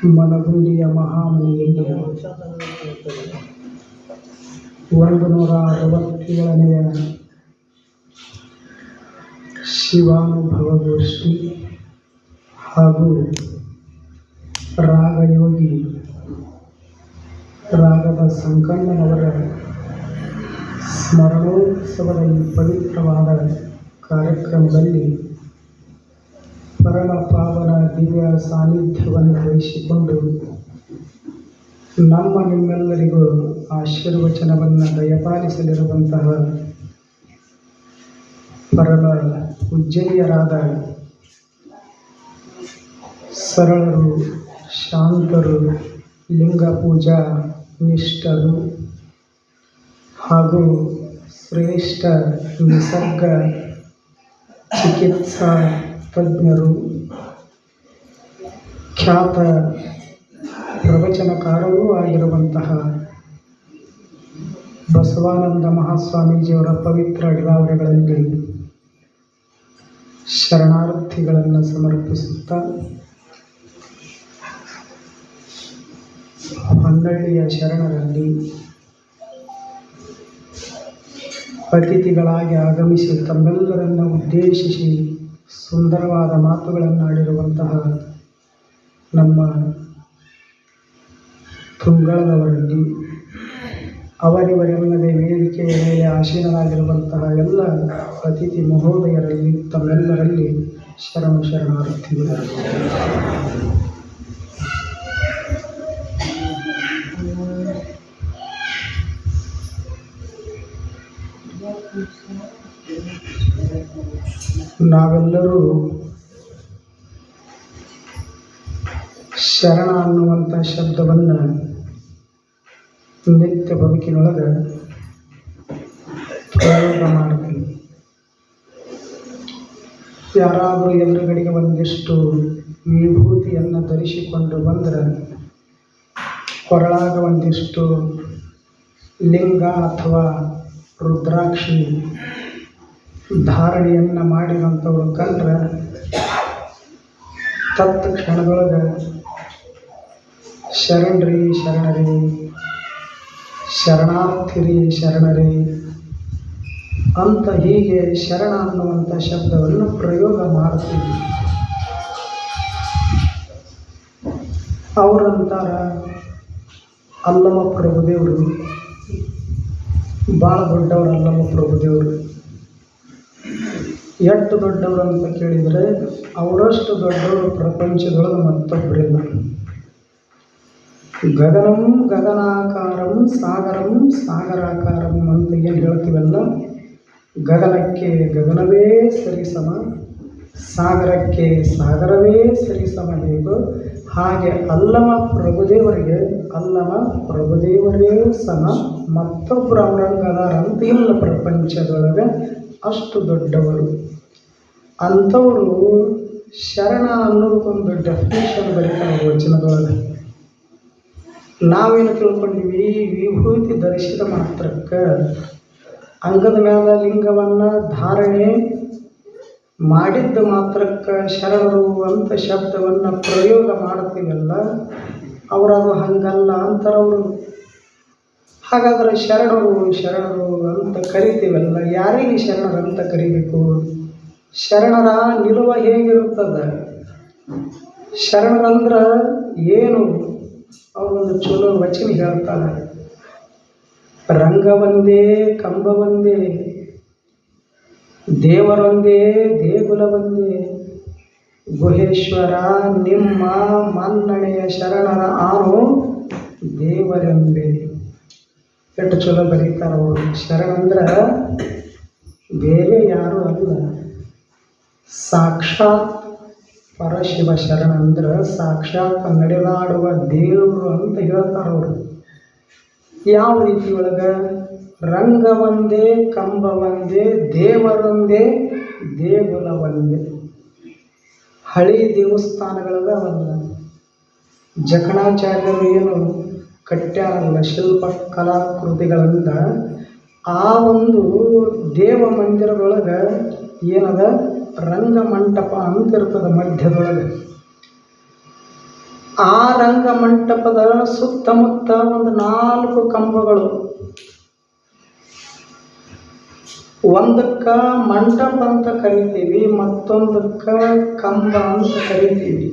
ಮನಗುಂಡಿಯ ಮಹಾಮನೆಯಲ್ಲಿ 167ನೆಯ ಶಿವಾನುಭವಗೋಷ್ಠಿ ಹಾಗೂ ರಾಗಯೋಗಿ ರಾಗದ ಸಂಕಣ್ಣನವರ ಸ್ಮರಣೋತ್ಸವದ ಈ ಪವಿತ್ರವಾದ ಕಾರ್ಯಕ್ರಮದಲ್ಲಿ ಪರಮ ಪಾವನ ದಿವ್ಯ ಸಾನ್ನಿಧ್ಯವನ್ನು ವಹಿಸಿಕೊಂಡು ನಮ್ಮ ನಿಮ್ಮೆಲ್ಲರಿಗೂ ಆಶೀರ್ವಚನವನ್ನು ದಯಪಾಲಿಸಲಿರುವಂತಹ ಪರಮ ಪೂಜ್ಯರಾದ ಸರಳರು, ಶಾಂತರು, ಲಿಂಗ ಪೂಜಾ ನಿಷ್ಠರು ಹಾಗೂ ಶ್ರೇಷ್ಠ ನಿಸರ್ಗ ಚಿಕಿತ್ಸಾ ತಜ್ಞರು, ಖ್ಯಾತ ಪ್ರವಚನಕಾರರೂ ಆಗಿರುವಂತಹ ಬಸವಾನಂದ ಮಹಾಸ್ವಾಮೀಜಿಯವರ ಪವಿತ್ರ ಅಡಿದಾವರೆಗಳಲ್ಲಿ ಶರಣಾರ್ಥಿಗಳನ್ನು ಸಮರ್ಪಿಸುತ್ತಾ ಹೊನ್ನಳ್ಳಿಯ ಶರಣರಲ್ಲಿ ಅತಿಥಿಗಳಾಗಿ ಆಗಮಿಸಿ ತಮ್ಮೆಲ್ಲರನ್ನು ಉದ್ದೇಶಿಸಿ ಸುಂದರವಾದ ಮಾತುಗಳನ್ನು ಆಡಿರುವಂತಹ ನಮ್ಮ ತುಂಗಳದವರಲ್ಲಿ ಅವರಿವರೆಲ್ಲದೆ ವೇದಿಕೆಯ ಮೇಲೆ ಆಸೀನರಾಗಿರುವಂತಹ ಎಲ್ಲ ಅತಿಥಿ ಮಹೋದಯರಲ್ಲಿ ತಮ್ಮೆಲ್ಲರಲ್ಲಿ ಶರಣಾರ್ಥಿಗಳು. ನಾವೆಲ್ಲರೂ ಶರಣ ಅನ್ನುವಂಥ ಶಬ್ದವನ್ನು ನಿತ್ಯ ಬದುಕಿನೊಳಗೆ ಪ್ರಯೋಗ ಮಾಡ್ತೀವಿ. ಯಾರಾದರೂ ಎದುರುಗಡೆಗೆ ಒಂದಿಷ್ಟು ವಿಭೂತಿಯನ್ನು ಧರಿಸಿಕೊಂಡು ಬಂದರೆ ಕೊರಳಾಗ ಒಂದಿಷ್ಟು ಲಿಂಗ ಅಥವಾ ರುದ್ರಾಕ್ಷಿ ಧಾರಣೆಯನ್ನು ಮಾಡಿದಂಥವ್ರು ಕಂಡ್ರೆ ತತ್ಕ್ಷಣದೊಳಗೆ ಶರಣರಿ ಶರಣರೇ, ಶರಣಾರ್ಥಿರಿ ಶರಣರೇ ಅಂತ ಹೀಗೆ ಶರಣ ಅನ್ನುವಂಥ ಶಬ್ದವನ್ನು ಪ್ರಯೋಗ ಮಾಡ್ತೀವಿ. ಅವರಂತಾರ ಅಲ್ಲಮ ಪ್ರಭುದೇವರು ಭಾಳ ದೊಡ್ಡವರು. ಅಲ್ಲಮ ಪ್ರಭುದೇವರು ಎಷ್ಟು ದೊಡ್ಡವರು ಅಂತ ಕೇಳಿದರೆ ಅವರಷ್ಟು ದೊಡ್ಡವರು ಪ್ರಪಂಚದೊಳಗೆ ಮತ್ತೊಬ್ಬರಿಲ್ಲ. ಗಗನಂ ಗಗನಾಕಾರಂ ಸಾಗರಂ ಸಾಗರಾಕಾರಂ ಅಂತ ಏನು ಹೇಳ್ತೀವಲ್ಲ, ಗಗನಕ್ಕೆ ಗಗನವೇ ಸರಿಸಮ, ಸಾಗರಕ್ಕೆ ಸಾಗರವೇ ಸರಿಸಮ ಹೇಗೋ ಹಾಗೆ ಅಲ್ಲಮ ಪ್ರಭುದೇವರಿಗೆ ಅಲ್ಲಮ ಪ್ರಭುದೇವರೇ ಸಮ ಮತ್ತೊಬ್ಬರು ಅವರಂಗದಾರ ಅಂತ ಇಲ್ಲ ಪ್ರಪಂಚದೊಳಗೆ. ಅಷ್ಟು ದೊಡ್ಡವರು. ಅಂಥವರು ಶರಣ ಅನ್ನೋದಕ್ಕೊಂದು ಡೆಫಿನೇಷನ್ ಬರೀತಾರೆ ವಚನದೊಳಗೆ. ನಾವೇನು ತಿಳ್ಕೊಂಡಿವಿ, ವಿಭೂತಿ ಧರಿಸಿದ ಮಾತ್ರಕ್ಕೆ ಅಂಗದ ಮೇಲೆ ಲಿಂಗವನ್ನು ಧಾರಣೆ ಮಾಡಿದ್ದ ಮಾತ್ರಕ್ಕೆ ಶರಣರು ಅಂತ ಶಬ್ದವನ್ನು ಪ್ರಯೋಗ ಮಾಡ್ತೀವಲ್ಲ, ಅವರದು ಹಂಗಲ್ಲ ಅಂತಾರವರು. ಹಾಗಾದರೆ ಶರಣರು ಅಂತ ಕರಿತೀವಲ್ಲ, ಯಾರಿಗೆ ಶರಣರಂತ ಕರಿಬೇಕು? ಶರಣರ ನಿಲುವ ಹೇಗಿರುತ್ತದೆ? ಶರಣರಂದ್ರೆ ಏನು? ಅವರೊಂದು ಚಲೋ ವಚನ ಹೇಳ್ತಾರೆ. ರಂಗವೊಂದೇ ಕಂಬವೊಂದೇ, ದೇವರೊಂದೇ ದೇಗುಲವೊಂದೇ, ಗುಹೇಶ್ವರ ನಿಮ್ಮ ಮನ್ನಣೆಯ ಶರಣರ ಆನು ದೇವರೆಂಬೆ. ಎಷ್ಟು ಚಲೋ ಬರೀತಾರೆ ಅವರು. ಶರಣಂದ್ರೆ ಬೇರೆ ಯಾರೂ ಅಲ್ಲ, ಸಾಕ್ಷಾತ್ ಪರಶಿವ. ಶರಣಂದ್ರೆ ಸಾಕ್ಷಾತ್ ನಡೆದಾಡುವ ದೇವರು ಅಂತ ಹೇಳ್ತಾರೆ ಅವರು. ಯಾವ ರೀತಿ ಒಳಗೆ? ರಂಗ ಒಂದೇ ಕಂಬ ಒಂದೇ, ದೇವರೊಂದೇ ದೇಗುಲ ಒಂದೇ. ಹಳಿ ದೇವಸ್ಥಾನಗಳದವಲ್ಲ, ಜಕಣಾಚಾರ್ಯರು ಏನು ಕಟ್ಟ್ಯಾರಲ್ಲ ಶಿಲ್ಪ ಕಲಾಕೃತಿಗಳಿಂದ, ಆ ಒಂದು ದೇವ ಮಂದಿರದೊಳಗೆ ಏನದ ರಂಗಮಂಟಪ ಅಂತಿರ್ತದೆ ಮಧ್ಯದೊಳಗೆ. ಆ ರಂಗಮಂಟಪದ ಸುತ್ತಮುತ್ತ ಒಂದು 4 ಕಂಬಗಳು. ಒಂದಕ್ಕೆ ಮಂಟಪ ಅಂತ ಕರಿತೀವಿ, ಮತ್ತೊಂದಕ್ಕೆ ಕಂಬ ಅಂತ ಕರಿತೀವಿ.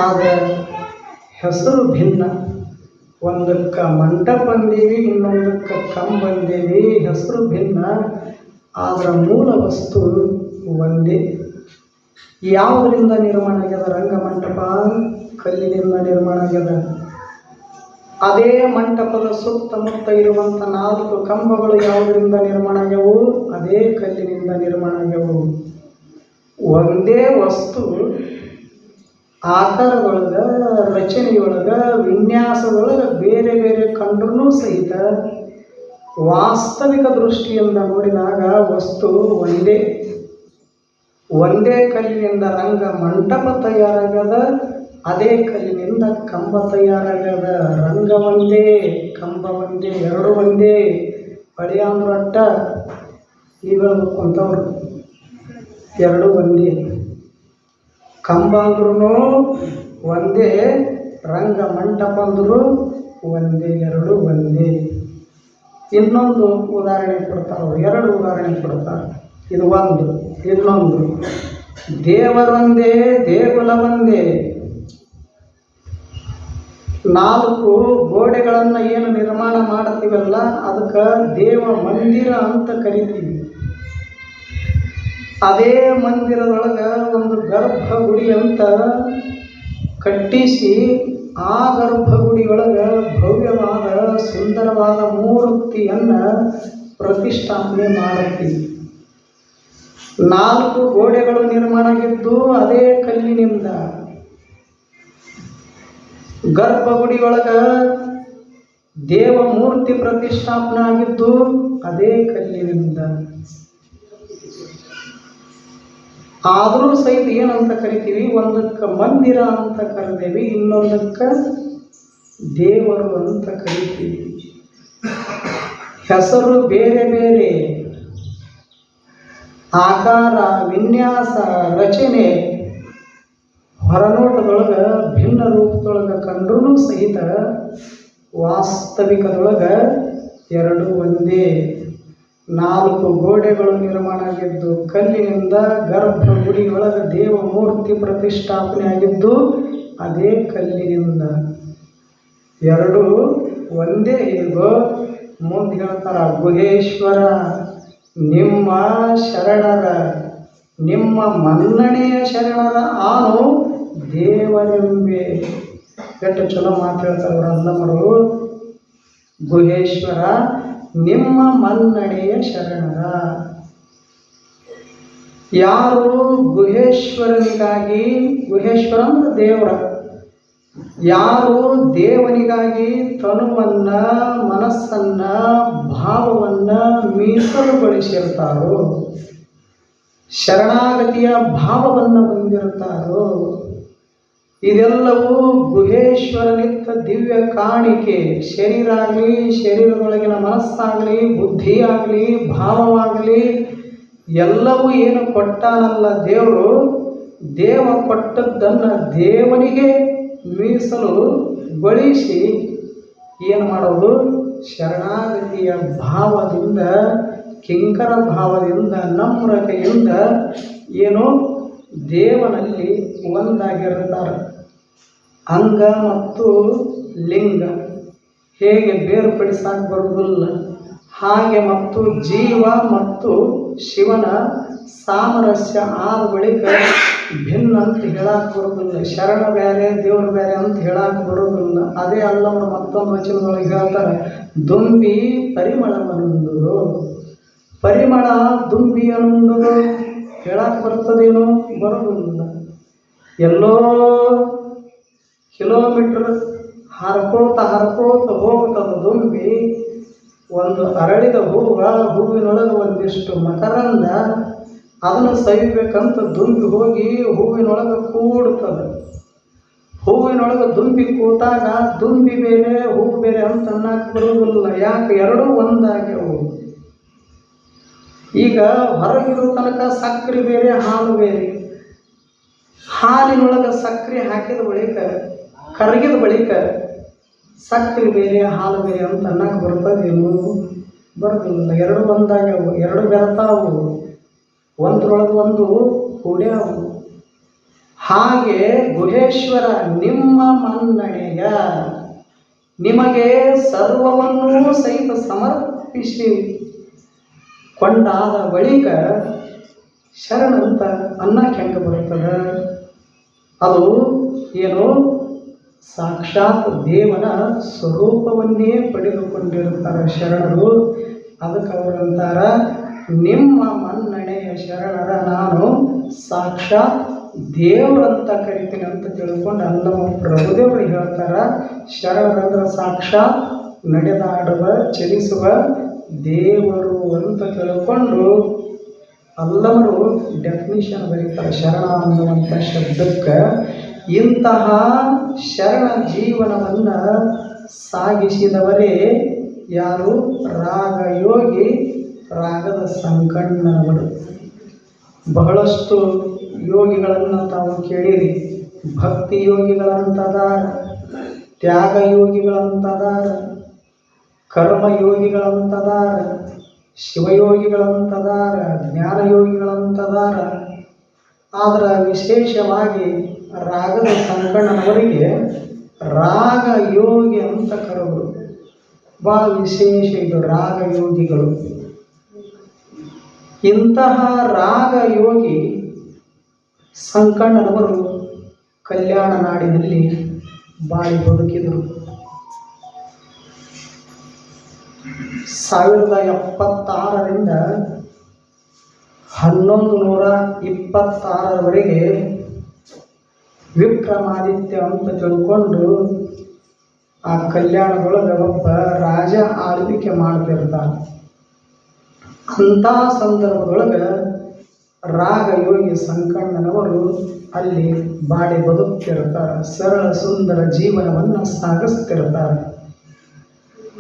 ಆದ ಹೆಸರು ಭಿನ್ನ. ಒಂದಕ್ಕೆ ಮಂಟಪ ಅಂದೀವಿ, ಇನ್ನೊಂದಕ್ಕೆ ಕಂಬ ಅಂದೀವಿ. ಹೆಸರು ಭಿನ್ನ, ಆದರೆ ಮೂಲ ವಸ್ತು ಒಂದೇ. ಯಾವುದರಿಂದ ನಿರ್ಮಾಣ ಆಗ್ಯದ ರಂಗಮಂಟಪ? ಕಲ್ಲಿನಿಂದ ನಿರ್ಮಾಣ ಆಗ್ಯದ. ಅದೇ ಮಂಟಪದ ಸುತ್ತಮುತ್ತ ಇರುವಂಥ 4 ಕಂಬಗಳು ಯಾವುದರಿಂದ ನಿರ್ಮಾಣ ಆಗ್ಯವು? ಅದೇ ಕಲ್ಲಿನಿಂದ ನಿರ್ಮಾಣ ಆಗ್ಯವು. ಒಂದೇ ವಸ್ತು ಆಕಾರದೊಳಗೆ, ರಚನೆಯೊಳಗೆ, ವಿನ್ಯಾಸದೊಳಗೆ ಬೇರೆ ಬೇರೆ ಕಂಡ್ರೂ ಸಹಿತ ವಾಸ್ತವಿಕ ದೃಷ್ಟಿಯಿಂದ ನೋಡಿದಾಗ ವಸ್ತು ಒಂದೇ. ಒಂದೇ ಕಲ್ಲಿನಿಂದ ರಂಗ ಮಂಟಪ ತಯಾರಾಗ್ಯದ, ಅದೇ ಕಲ್ಲಿನಿಂದ ಕಂಬ ತಯಾರಾಗ್ಯದ. ರಂಗ ಒಂದೇ, ಕಂಬ ಒಂದೇ, ಎರಡು ಒಂದೇ. ಹಳೆಯ ಅಂದ್ರೆ ಅಟ್ಟ, ಈಗ ಕುಂತವ್ರು ಎರಡು ಒಂದೇ. ಕಂಬ ಅಂದ್ರೂ ಒಂದೇ, ರಂಗ ಮಂಟಪ ಅಂದರೂ ಒಂದೇ, ಎರಡು ಒಂದೇ. ಇನ್ನೊಂದು ಉದಾಹರಣೆ ಕೊಡ್ತಾರೆ, 2 ಉದಾಹರಣೆ ಕೊಡ್ತಾರೆ. ಇದು ಒಂದು. ಇನ್ನೊಂದು, ದೇವರೊಂದೇ ದೇಗುಲ ಒಂದೇ. 4 ಗೋಡೆಗಳನ್ನು ಏನು ನಿರ್ಮಾಣ ಮಾಡ್ತೀವಲ್ಲ ಅದಕ್ಕೆ ದೇವ ಮಂದಿರ ಅಂತ ಕರಿತೀವಿ. ಅದೇ ಮಂದಿರದೊಳಗೆ ಒಂದು ಗರ್ಭಗುಡಿ ಅಂತ ಕಟ್ಟಿಸಿ ಆ ಗರ್ಭಗುಡಿಯೊಳಗೆ ಭವ್ಯವಾದ ಸುಂದರವಾದ ಮೂರ್ತಿಯನ್ನು ಪ್ರತಿಷ್ಠಾಪನೆ ಮಾಡುತ್ತೀವಿ. 4 ಗೋಡೆಗಳು ನಿರ್ಮಾಣ ಆಗಿದ್ದು ಅದೇ ಕಲ್ಲಿನಿಂದ. ಗರ್ಭಗುಡಿಯೊಳಗೆ ದೇವ ಮೂರ್ತಿ ಪ್ರತಿಷ್ಠಾಪನೆ ಆಗಿದ್ದು ಅದೇ ಕಲ್ಲಿನಿಂದ. ಆದರೂ ಸಹಿತ ಏನಂತ ಕರಿತೀವಿ? ಒಂದಕ್ಕೆ ಮಂದಿರ ಅಂತ ಕರಿದೇವಿ, ಇನ್ನೊಂದಕ್ಕೆ ದೇವರು ಅಂತ ಕರಿತೀವಿ. ಹೆಸರು ಬೇರೆ ಬೇರೆ, ಆಕಾರ, ವಿನ್ಯಾಸ, ರಚನೆ ಹೊರನೋಟದೊಳಗೆ ಭಿನ್ನ ರೂಪದೊಳಗೆ ಕಂಡ್ರೂ ಸಹಿತ ವಾಸ್ತವಿಕದೊಳಗೆ ಎರಡು ಒಂದೇ. 4 ಗೋಡೆಗಳು ನಿರ್ಮಾಣ ಆಗಿದ್ದು ಕಲ್ಲಿನಿಂದ, ಗರ್ಭಗುಡಿಯೊಳಗೆ ದೇವ ಮೂರ್ತಿ ಪ್ರತಿಷ್ಠಾಪನೆ ಆಗಿದ್ದು ಅದೇ ಕಲ್ಲಿನಿಂದ. ಎರಡು ಒಂದೇ. ಹೇಗೋ ಮುಂದೆ ಹೇಳ್ತಾರ, ಗುಹೇಶ್ವರ ನಿಮ್ಮ ಶರಣರ, ನಿಮ್ಮ ಮನ್ನಣೆಯ ಶರಣರ ಆನು ದೇವರೆಂಬೆ. ಎಷ್ಟು ಚಲೋ ಮಾತಾಡ್ತಾರೆ ಅವರನ್ನವರು. ಗುಹೇಶ್ವರ ನಿಮ್ಮ ಮನ್ನಣೆಯ ಶರಣರ. ಯಾರು ಗುಹೇಶ್ವರನಿಗಾಗಿ, ಗುಹೇಶ್ವರ ಅಂದ್ರೆ ದೇವರ, ಯಾರು ದೇವನಿಗಾಗಿ ತನುವನ್ನ, ಮನಸ್ಸನ್ನ, ಭಾವವನ್ನ ಮೀಸಲುಗೊಳಿಸಿರ್ತಾರೋ, ಶರಣಾಗತಿಯ ಭಾವವನ್ನು ಹೊಂದಿರ್ತಾರೋ, ಇದೆಲ್ಲವೂ ಗುಹೇಶ್ವರನಿತ್ತ ದಿವ್ಯ ಕಾಣಿಕೆ. ಶರೀರ ಆಗಲಿ, ಶರೀರದೊಳಗಿನ ಮನಸ್ಸಾಗಲಿ, ಬುದ್ಧಿಯಾಗಲಿ, ಭಾವವಾಗಲಿ ಎಲ್ಲವೂ ಏನು ಕೊಟ್ಟಾನಲ್ಲ ದೇವರು, ದೇವ ಕೊಟ್ಟದ್ದನ್ನು ದೇವನಿಗೆ ಮೀಸಲುಗೊಳಿಸಿ ಏನು ಮಾಡೋದು? ಶರಣಾಗತಿಯ ಭಾವದಿಂದ, ಕಿಂಕರ ಭಾವದಿಂದ, ನಮ್ರತೆಯಿಂದ ಏನು ದೇವನಲ್ಲಿ ಒಂದಾಗಿರುತ್ತಾರೆ. ಅಂಗ ಮತ್ತು ಲಿಂಗ ಹೇಗೆ ಬೇರ್ಪಡಿಸಕ್ಕೆ ಬರುವುದಿಲ್ಲ, ಹಾಗೆ ಮತ್ತು ಜೀವ ಮತ್ತು ಶಿವನ ಸಾಮರಸ್ಯ ಆದ ಬಳಿಕ ಭಿನ್ನ ಅಂತ ಹೇಳಕ್ಕೆ ಬರೋದಿಲ್ಲ. ಶರಣ ಬೇರೆ, ದೇವರು ಬೇರೆ ಅಂತ ಹೇಳಕ್ಕೆ ಬರೋದಿಲ್ಲ. ಅದೇ ಅಲ್ಲವರು ಮತ್ತೊಂದು ವಚನದೊಳಗೆ ಹೇಳ್ತಾರೆ, ದುಂಬಿ ಪರಿಮಳವನ್ನುಂದುದು. ಪರಿಮಳ ದುಂಬಿ ಅನ್ನುವುದು ಹೇಳಕ್ಕೆ ಬರ್ತದೇನೋ? ಬರೋದಿಲ್ಲ. ಎಲ್ಲೋ ಕಿಲೋಮೀಟರ್ ಹರ್ಕೋತ ಹೋಗ್ತದ ದುಂಬಿ. ಒಂದು ಅರಳಿದ ಹೂವಿನೊಳಗೆ ಒಂದಿಷ್ಟು ಮಕರಂದ, ಅದನ್ನು ಸವಿಬೇಕಂತ ದುಂಬಿ ಹೋಗಿ ಹೂವಿನೊಳಗೆ ಕೂಡ್ತದೆ. ಹೂವಿನೊಳಗೆ ದುಂಬಿ ಕೂತಾಗ ದುಂಬಿ ಬೇರೆ ಹೂವು ಬೇರೆ ಅಂತ ಅನ್ನಕ್ಕೆ ಬರೋದಿಲ್ಲ. ಯಾಕೆ? ಎರಡೂ ಒಂದಾಗ್ಯವು. ಈಗ ಹೊರಗಿರೋ ತನಕ ಸಕ್ಕರೆ ಬೇರೆ, ಹಾಲು ಬೇರೆ. ಹಾಲಿನೊಳಗೆ ಸಕ್ಕರೆ ಹಾಕಿದ ಬಳಿಕ ಕರಗಿದ ಬಳಿಕ ಸಕ್ಕರೆ ಬೇರೆ ಹಾಲು ಬೇರೆ ಅಂತ ಅನ್ನಕ್ಕೆ ಬರ್ತದೇನು? ಬರೋದಿಲ್ಲ. ಎರಡು ಒಂದಾಗ್ಯಾವು, ಎರಡು ಬೆರತಾವು, ಒಂದರೊಳಗೆ ಒಂದು ಕೂಡ್ಯಾವು. ಹಾಗೆ ಗುಹೇಶ್ವರ ನಿಮ್ಮ ಮನ್ನಣೆಯ ನಿಮಗೆ ಸರ್ವವನ್ನೂ ಸಹಿತ ಸಮರ್ಪಿಸಿ ಕೊಂಡಾದ ಬಳಿಕ ಶರಣಂತ ಅನ್ನಕ್ಕೆ ಹೆಂಗೆ ಬರುತ್ತದೆ? ಅದು ಏನು? ಸಾಕ್ಷಾತ್ ದೇವನ ಸ್ವರೂಪವನ್ನೇ ಪಡೆದುಕೊಂಡಿರ್ತಾರೆ ಶರಣರು. ಅದಕ್ಕೆ ಅವರಂತಾರ, ನಿಮ್ಮ ಮನ್ನಣೆಯ ಶರಣರ ನಾನು ಸಾಕ್ಷಾತ್ ದೇವರಂತ ಕರಿತೀನಿ ಅಂತ ತಿಳ್ಕೊಂಡು ಅಲ್ಲಮ್ಮ ಪ್ರಭುದೇವರು ಹೇಳ್ತಾರ. ಶರಣರಂದ್ರೆ ಸಾಕ್ಷಾತ್ ನಡೆದಾಡುವ ಚಲಿಸುವ ದೇವರು ಅಂತ ತಿಳ್ಕೊಂಡು ಅಲ್ಲವರು ಡೆಫಿನಿಷನ್ ಬರೀತಾರೆ ಶರಣ ಅನ್ನುವಂಥ ಶಬ್ದಕ್ಕೆ. ಇಂತಹ ಶರಣ ಜೀವನವನ್ನು ಸಾಗಿಸಿದವರೇ ಯಾರು? ರಾಗಯೋಗಿ ರಾಗದ ಸಂಕಣ್ಣನವರು. ಬಹಳಷ್ಟು ಯೋಗಿಗಳನ್ನು ತಾವು ಕೇಳಿರಿ. ಭಕ್ತಿ ಯೋಗಿಗಳಂತದಾರ, ತ್ಯಾಗ ಯೋಗಿಗಳಂತದಾರ, ಕರ್ಮಯೋಗಿಗಳಂತದಾರ, ಶಿವಯೋಗಿಗಳಂತದಾರ, ಜ್ಞಾನಯೋಗಿಗಳಂತದಾರ. ಆದರೆ ವಿಶೇಷವಾಗಿ ರಾಗದ ಸಂಕಣ್ಣನವರಿಗೆ ರಾಗಯೋಗಿ ಅಂತ ಕರೆದರು. ಭಾಳ ವಿಶೇಷ ಇದು ರಾಗಯೋಗಿಗಳು. ಇಂತಹ ರಾಗಯೋಗಿ ಸಂಕಣ್ಣನವರು ಕಲ್ಯಾಣ ನಾಡಿನಲ್ಲಿ ಬಾಳಿ ಬದುಕಿದರು. 1076ರಿಂದ 1126ರವರೆಗೆ ವಿಕ್ರಮಾದಿತ್ಯ ಅಂತ ತಿಳ್ಕೊಂಡು ಆ ಕಲ್ಯಾಣದೊಳಗೆ ಒಬ್ಬ ರಾಜ ಆಳ್ವಿಕೆ ಮಾಡ್ತಿರ್ತಾನೆ. ಅಂಥ ಸಂದರ್ಭದೊಳಗೆ ರಾಗಯೋಗಿ ಸಂಕಣ್ಣನವರು ಅಲ್ಲಿ ಬಾಡಿ ಬದುಕ್ತಿರ್ತಾರೆ. ಸರಳ ಸುಂದರ ಜೀವನವನ್ನು ಸಾಗಿಸ್ತಿರ್ತಾರೆ.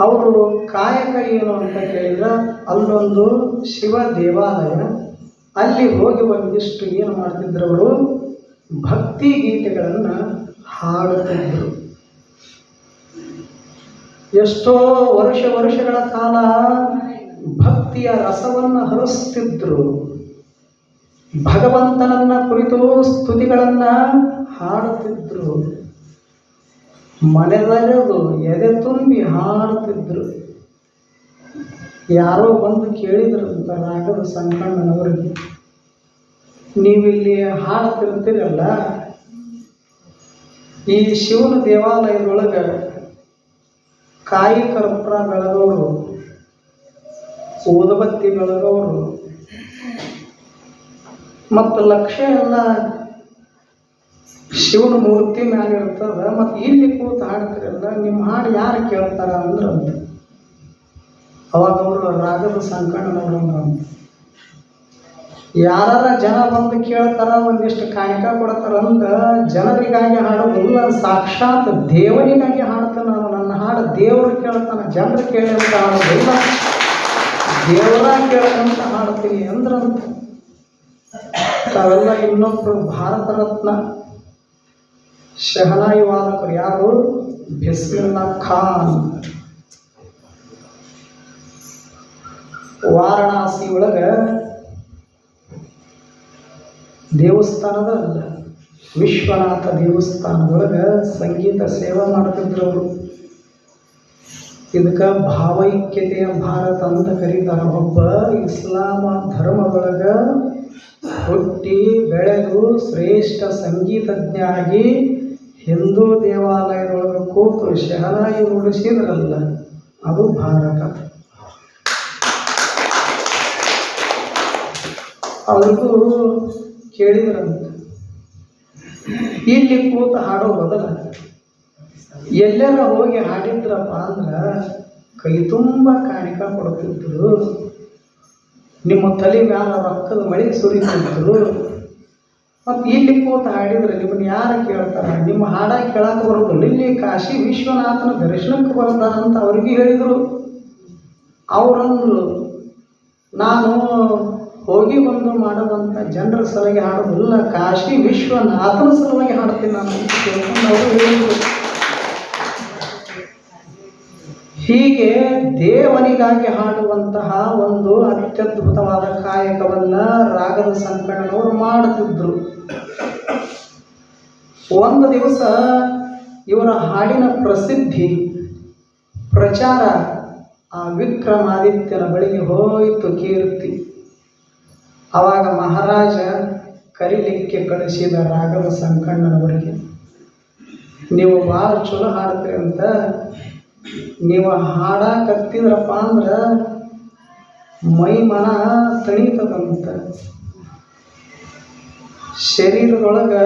ಅವರು ಕಾಯಕ ಏನು ಅಂತ ಕೇಳಿದ್ರೆ ಅಲ್ಲೊಂದು ಶಿವ ದೇವಾಲಯ, ಅಲ್ಲಿ ಹೋಗಿ ಒಂದಿಷ್ಟು ಏನು ಮಾಡ್ತಿದ್ರು, ಅವರು ಭಕ್ತಿ ಗೀತೆಗಳನ್ನು ಹಾಡುತ್ತಿದ್ದರು. ಎಷ್ಟೋ ವರ್ಷಗಳ ಕಾಲ ಭಕ್ತಿಯ ರಸವನ್ನು ಹರಿಸ್ತಿದ್ರು. ಭಗವಂತನನ್ನ ಕುರಿತು ಸ್ತುತಿಗಳನ್ನು ಹಾಡುತ್ತಿದ್ರು. ಮನೆದರೆದು ಎದೆ ತುಂಬಿ ಹಾಡುತ್ತಿದ್ರು. ಯಾರೋ ಬಂದು ಕೇಳಿದ್ರಂತ ರಾಗದ ಸಂಕಣ್ಣನವರಿಗೆ, ನೀವಿಲ್ಲಿ ಹಾಡುತ್ತಿರ್ತೀರಲ್ಲ, ಈ ಶಿವನ ದೇವಾಲಯದೊಳಗೆ ಕಾಯಿ ಕರ್ಪೂರ ಬೆಳಗೋರು, ಊದುಬತ್ತಿ ಬೆಳಗೋರು ಮತ್ತು ಲಕ್ಷ್ಯ ಎಲ್ಲ ಶಿವನ ಮೂರ್ತಿ ಮ್ಯಾಲೆ ಇರ್ತದ, ಮತ್ತು ಇಲ್ಲಿ ಕೂತು ಹಾಡ್ತಿರಲ್ಲ, ನಿಮ್ಮ ಹಾಡು ಯಾರು ಕೇಳ್ತಾರ ಅಂದ್ರಂತ. ಅವಾಗ ಅವರು ರಾಗದ ಸಂಕಣ್ಣನವರು ಯಾರ ಜನ ಬಂದು ಕೇಳ್ತಾರ, ಒಂದಿಷ್ಟು ಕಾಣಿಕ ಕೊಡ್ತಾರಂತ ಜನರಿಗಾಗಿ ಹಾಡೋದಿಲ್ಲ, ಸಾಕ್ಷಾತ್ ದೇವನಿಗಾಗಿ ಹಾಡ್ತಾನೆ ನಾನು. ನನ್ನ ಹಾಡು ದೇವರು ಕೇಳ್ತಾನೆ, ಜನರು ಕೇಳಂತ ಹಾಡೋದಿಲ್ಲ, ದೇವರ ಕೇಳಂತ ಹಾಡ್ತೀನಿ ಅಂದ್ರಂತ. ತಾವೆಲ್ಲ ಇನ್ನೊಬ್ಬರು ಭಾರತ ರತ್ನ ಶಹನಾಯಿ ವಾದಕರು ಯಾರು? ಬಿಸ್ಮಿಲ್ಲಾ ಖಾನ್. ವಾರಣಾಸಿ ಒಳಗೆ ದೇವಸ್ಥಾನದ ಅಲ್ಲ, ವಿಶ್ವನಾಥ ದೇವಸ್ಥಾನದೊಳಗೆ ಸಂಗೀತ ಸೇವೆ ಮಾಡ್ತಿದ್ರು ಅವರು. ಇದಕ್ಕೆ ಭಾವೈಕ್ಯತೆಯ ಭಾರತ ಅಂತ ಕರೀತಾರೆ. ಒಬ್ಬ ಇಸ್ಲಾಮ ಧರ್ಮದೊಳಗೆ ಹುಟ್ಟಿ ಬೆಳೆದು ಶ್ರೇಷ್ಠ ಸಂಗೀತಜ್ಞ ಆಗಿ ಹಿಂದೂ ದೇವಾಲಯದೊಳಗೆ ಕೂತು ಶಹನಾಯಿ ನುಡಿಸಿದ್ರಲ್ಲ, ಅದು ಭಾರತ. ಅವ್ರಿಗೂ ಕೇಳಿದ್ರಂತ, ಇಲ್ಲಿ ಕೂತು ಹಾಡೋ ಬದಲ ಎಲ್ಲರ ಹೋಗಿ ಹಾಡಿದ್ರಪ್ಪ ಅಂದ್ರೆ ಕೈ ತುಂಬ ಕಾಣಿಕ ಕೊಡ್ತಿದ್ರು, ನಿಮ್ಮ ತಲೆ ಮ್ಯಾಲ ರೊಕ್ಕದ ಮಳೆ ಸುರಿತಿದ್ರು. ಮತ್ತು ಇಲ್ಲಿ ಕೂತು ಹಾಡಿದ್ರೆ ನಿಮ್ಮನ್ನು ಯಾರು ಕೇಳ್ತಾರ? ನಿಮ್ಮ ಹಾಡ ಕೇಳಕ್ಕೆ ಬರೋದಿಲ್ಲ, ಇಲ್ಲಿ ಕಾಶಿ ವಿಶ್ವನಾಥನ ದರ್ಶನಕ್ಕೆ ಬರ್ತಾರಂತ ಅವ್ರಿಗೆ ಹೇಳಿದರು. ಅವರಂದ್ರು, ನಾನು ಹೋಗಿ ಬಂದು ಮಾಡುವಂಥ ಜನರ ಸಲುವಾಗಿ ಹಾಡೋದಿಲ್ಲ, ಕಾಶಿ ವಿಶ್ವನಾಥನ ಸಲುವಾಗಿ ಹಾಡ್ತೀನಿ ನಾನು ಅಂತ ತಿಳ್ಕೊಂಡು ಅವರು ಹೇಳಿದರು. ಹೀಗೆ ದೇವನಿಗಾಗಿ ಹಾಡುವಂತಹ ಒಂದು ಅತ್ಯದ್ಭುತವಾದ ಕಾಯಕವನ್ನು ರಾಗದ ಸಂಕಣ್ಣನವರು ಮಾಡುತ್ತಿದ್ದರು. ಒಂದು ದಿವಸ ಇವರ ಹಾಡಿನ ಪ್ರಸಿದ್ಧಿ ಪ್ರಚಾರ ಆ ವಿಕ್ರಮಾದಿತ್ಯನ ಬಳಿಗೆ ಹೋಯಿತು ಕೀರ್ತಿ. ಆವಾಗ ಮಹಾರಾಜ ಕರೀಲಿಕ್ಕೆ ಕಳಿಸಿದ ರಾಗದ ಸಂಕಣ್ಣನವರಿಗೆ, ನೀವು ಭಾಳ ಚಲೋ ಹಾಡ್ತೀರಿ ಅಂತ, ನೀವು ಹಾಡಕತ್ತಿದ್ರಪ್ಪ ಅಂದ್ರೆ ಮೈ ಮನ ತಣಿತದಂತ, ಶರೀರದೊಳಗೆ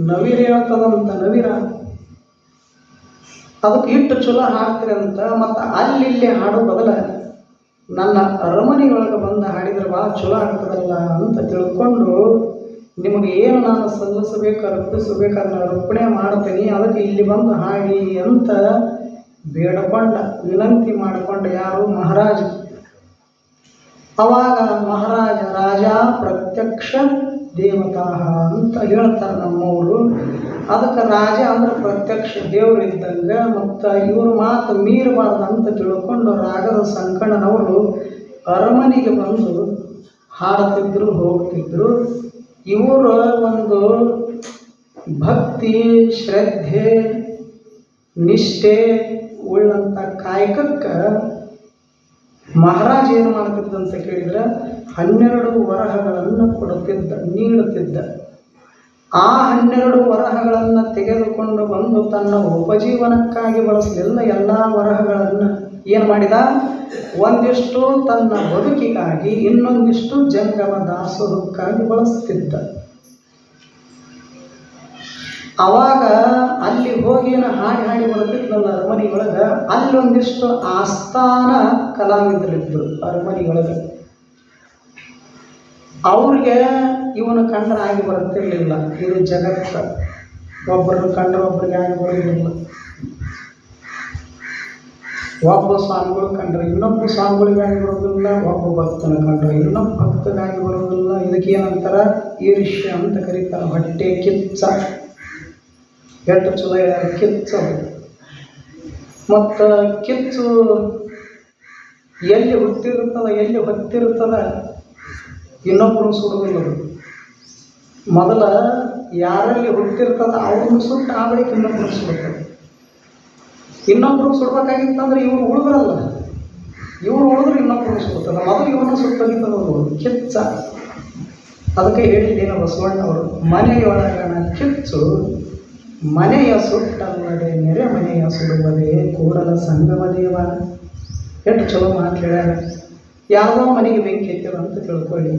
ನವಿರು ಹೇಳ್ತದಂತ, ನವಿರ ಅದಕ್ಕೆ ಇಟ್ಟು ಚಲೋ ಹಾಡ್ತೀರಂತ. ಮತ್ತು ಅಲ್ಲಿ ಹಾಡೋ ಬದಲ ನನ್ನ ಅರಮನೆಯೊಳಗೆ ಬಂದು ಹಾಡಿದ್ರೆ ಭಾಳ ಚಲೋ ಆಗ್ತದಲ್ಲ ಅಂತ ತಿಳ್ಕೊಂಡು ನಿಮಗೆ ಏನು ನಾನು ಸಲ್ಲಿಸಬೇಕು ಅರ್ಪಿಸಬೇಕು ಅದನ್ನು ಅರ್ಪಣೆ ಮಾಡ್ತೀನಿ, ಅದಕ್ಕೆ ಇಲ್ಲಿ ಬಂದು ಹಾಡಿ ಅಂತ ಬೇಡಕೊಂಡ, ವಿನಂತಿ ಮಾಡಿಕೊಂಡ. ಯಾರು? ಮಹಾರಾಜ. ಅವಾಗ ಮಹಾರಾಜ ರಾಜ ಪ್ರತ್ಯಕ್ಷ ದೇವತಾ ಅಂತ ಹೇಳ್ತಾರೆ ನಮ್ಮವರು. ಅದಕ್ಕೆ ರಾಜ ಅಂದ್ರೆ ಪ್ರತ್ಯಕ್ಷ ದೇವರು ಇದ್ದಂಗೆ. ಮತ್ತು ಇವ್ರ ಮಾತು ಮೀರಬಾರ್ದು ಅಂತ ತಿಳ್ಕೊಂಡು ರಾಗದ ಸಂಕಣ್ಣನವರು ಅರಮನೆಗೆ ಬಂದು ಹಾಡುತ್ತಿದ್ದರು, ಹೋಗ್ತಿದ್ರು. ಇವರ ಒಂದು ಭಕ್ತಿ, ಶ್ರದ್ಧೆ, ನಿಷ್ಠೆ ಉಳ್ಳಂಥ ಕಾಯಕಕ್ಕೆ ಮಹಾರಾಜ ಏನು ಮಾಡ್ತಿದ್ದ ಅಂತ ಕೇಳಿದರೆ 12 ವರಹಗಳನ್ನು ಕೊಡುತ್ತಿದ್ದ, ನೀಡುತ್ತಿದ್ದ. ಆ 12 ವರಹಗಳನ್ನು ತೆಗೆದುಕೊಂಡು ಬಂದು ತನ್ನ ಉಪಜೀವನಕ್ಕಾಗಿ ಬಳಸಲಿಲ್ಲ. ಎಲ್ಲ ವರಹಗಳನ್ನು ಏನು ಮಾಡಿದ? ಒಂದಿಷ್ಟು ತನ್ನ ಬದುಕಿಗಾಗಿ, ಇನ್ನೊಂದಿಷ್ಟು ಜಂಗಮ ದಾಸೋಹಕ್ಕಾಗಿ ಬಳಸ್ತಿದ್ದ. ಅವಾಗ ಅಲ್ಲಿ ಹೋಗಿ ಹಾಡಿ ಬರ್ತಿದ್ನಲ್ಲ ಅರಮನೆಯೊಳಗೆ, ಅಲ್ಲೊಂದಿಷ್ಟು ಆಸ್ಥಾನ ಕಲಾವಿದರಿದ್ದರು ಅರಮನೆಯೊಳಗೆ. ಅವ್ರಿಗೆ ಇವನು ಕಂಡ್ರೆ ಆಗಿ ಬರುತ್ತಿರಲಿಲ್ಲ. ಇದು ಜಗತ್ತ, ಒಬ್ಬರನ್ನು ಕಂಡ್ರೆ ಒಬ್ಬರಿಗೆ ಆಗಿ ಬರೋದಿಲ್ಲ. ಒಬ್ಬ ಸ್ವಾಮಿಗಳು ಕಂಡ್ರೆ ಇನ್ನೊಬ್ಬ ಸ್ವಾಮಿಗಳಿಗೆ ಆಗಿ ಬರೋದಿಲ್ಲ, ಒಬ್ಬ ಭಕ್ತನ ಕಂಡ್ರೆ ಇನ್ನೊಬ್ಬ ಭಕ್ತಗಾಗಿ ಬರೋದಿಲ್ಲ. ಇದಕ್ಕೇನಂತಾರ? ಈರ್ಷ್ಯ ಅಂತ ಕರೀತಾರೆ. ಹೊಟ್ಟೆ ಕಿಚ್ಚ, ಎಷ್ಟು ಚಲೋ ಕಿಚ್ಚದು. ಮತ್ತು ಕಿಚ್ಚು ಎಲ್ಲಿ ಹುಟ್ಟಿರುತ್ತದ, ಎಲ್ಲಿ ಹೊತ್ತಿರುತ್ತದ, ಇನ್ನೊಬ್ಬರು ಸುಡುವುದಿಲ್ಲ. ಮೊದಲ ಯಾರಲ್ಲಿ ಹುಟ್ಟಿರ್ತದ ಅವ್ರನ್ನ ಸುಟ್ಟು ಆ ಬಳಿಕ ಇನ್ನೊಬ್ಬರು ಸುಡುತ್ತದೆ. ಇನ್ನೊಬ್ಬರು ಸುಡ್ಬೇಕಾಗಿತ್ತಂದ್ರೆ ಇವ್ರು ಉಳಿದ್ರಲ್ಲ, ಇವ್ರು ಉಳಿದ್ರೆ ಇನ್ನೊಬ್ಬರು ಸುಡ್ತದೆ. ಮೊದಲು ಇವನ್ನ ಸುಟ್ಟೋಗಿತ್ತದವರು ಕಿಚ್ಚ. ಅದಕ್ಕೆ ಹೇಳಿದ್ದೇನು ಬಸವಣ್ಣವರು, ಮನೆಯೊಳಗಣ ಕಿಚ್ಚು ಮನೆಯ ಸುಟ್ಟಲ್ಲದೆ ನೆರೆ ಮನೆಯ ಸುಡುವುದೇ ಕೂಡಲ ಸಂಗಮ ದೇವ. ಎಷ್ಟು ಚಲೋ ಮಾತು ಹೇಳ್ಯಾರ. ಯಾವುದೋ ಮನೆಗೆ ಬೆಂಕಿ ಹತ್ತಿದ ಅಂತ ತಿಳ್ಕೊಳ್ಳಿ.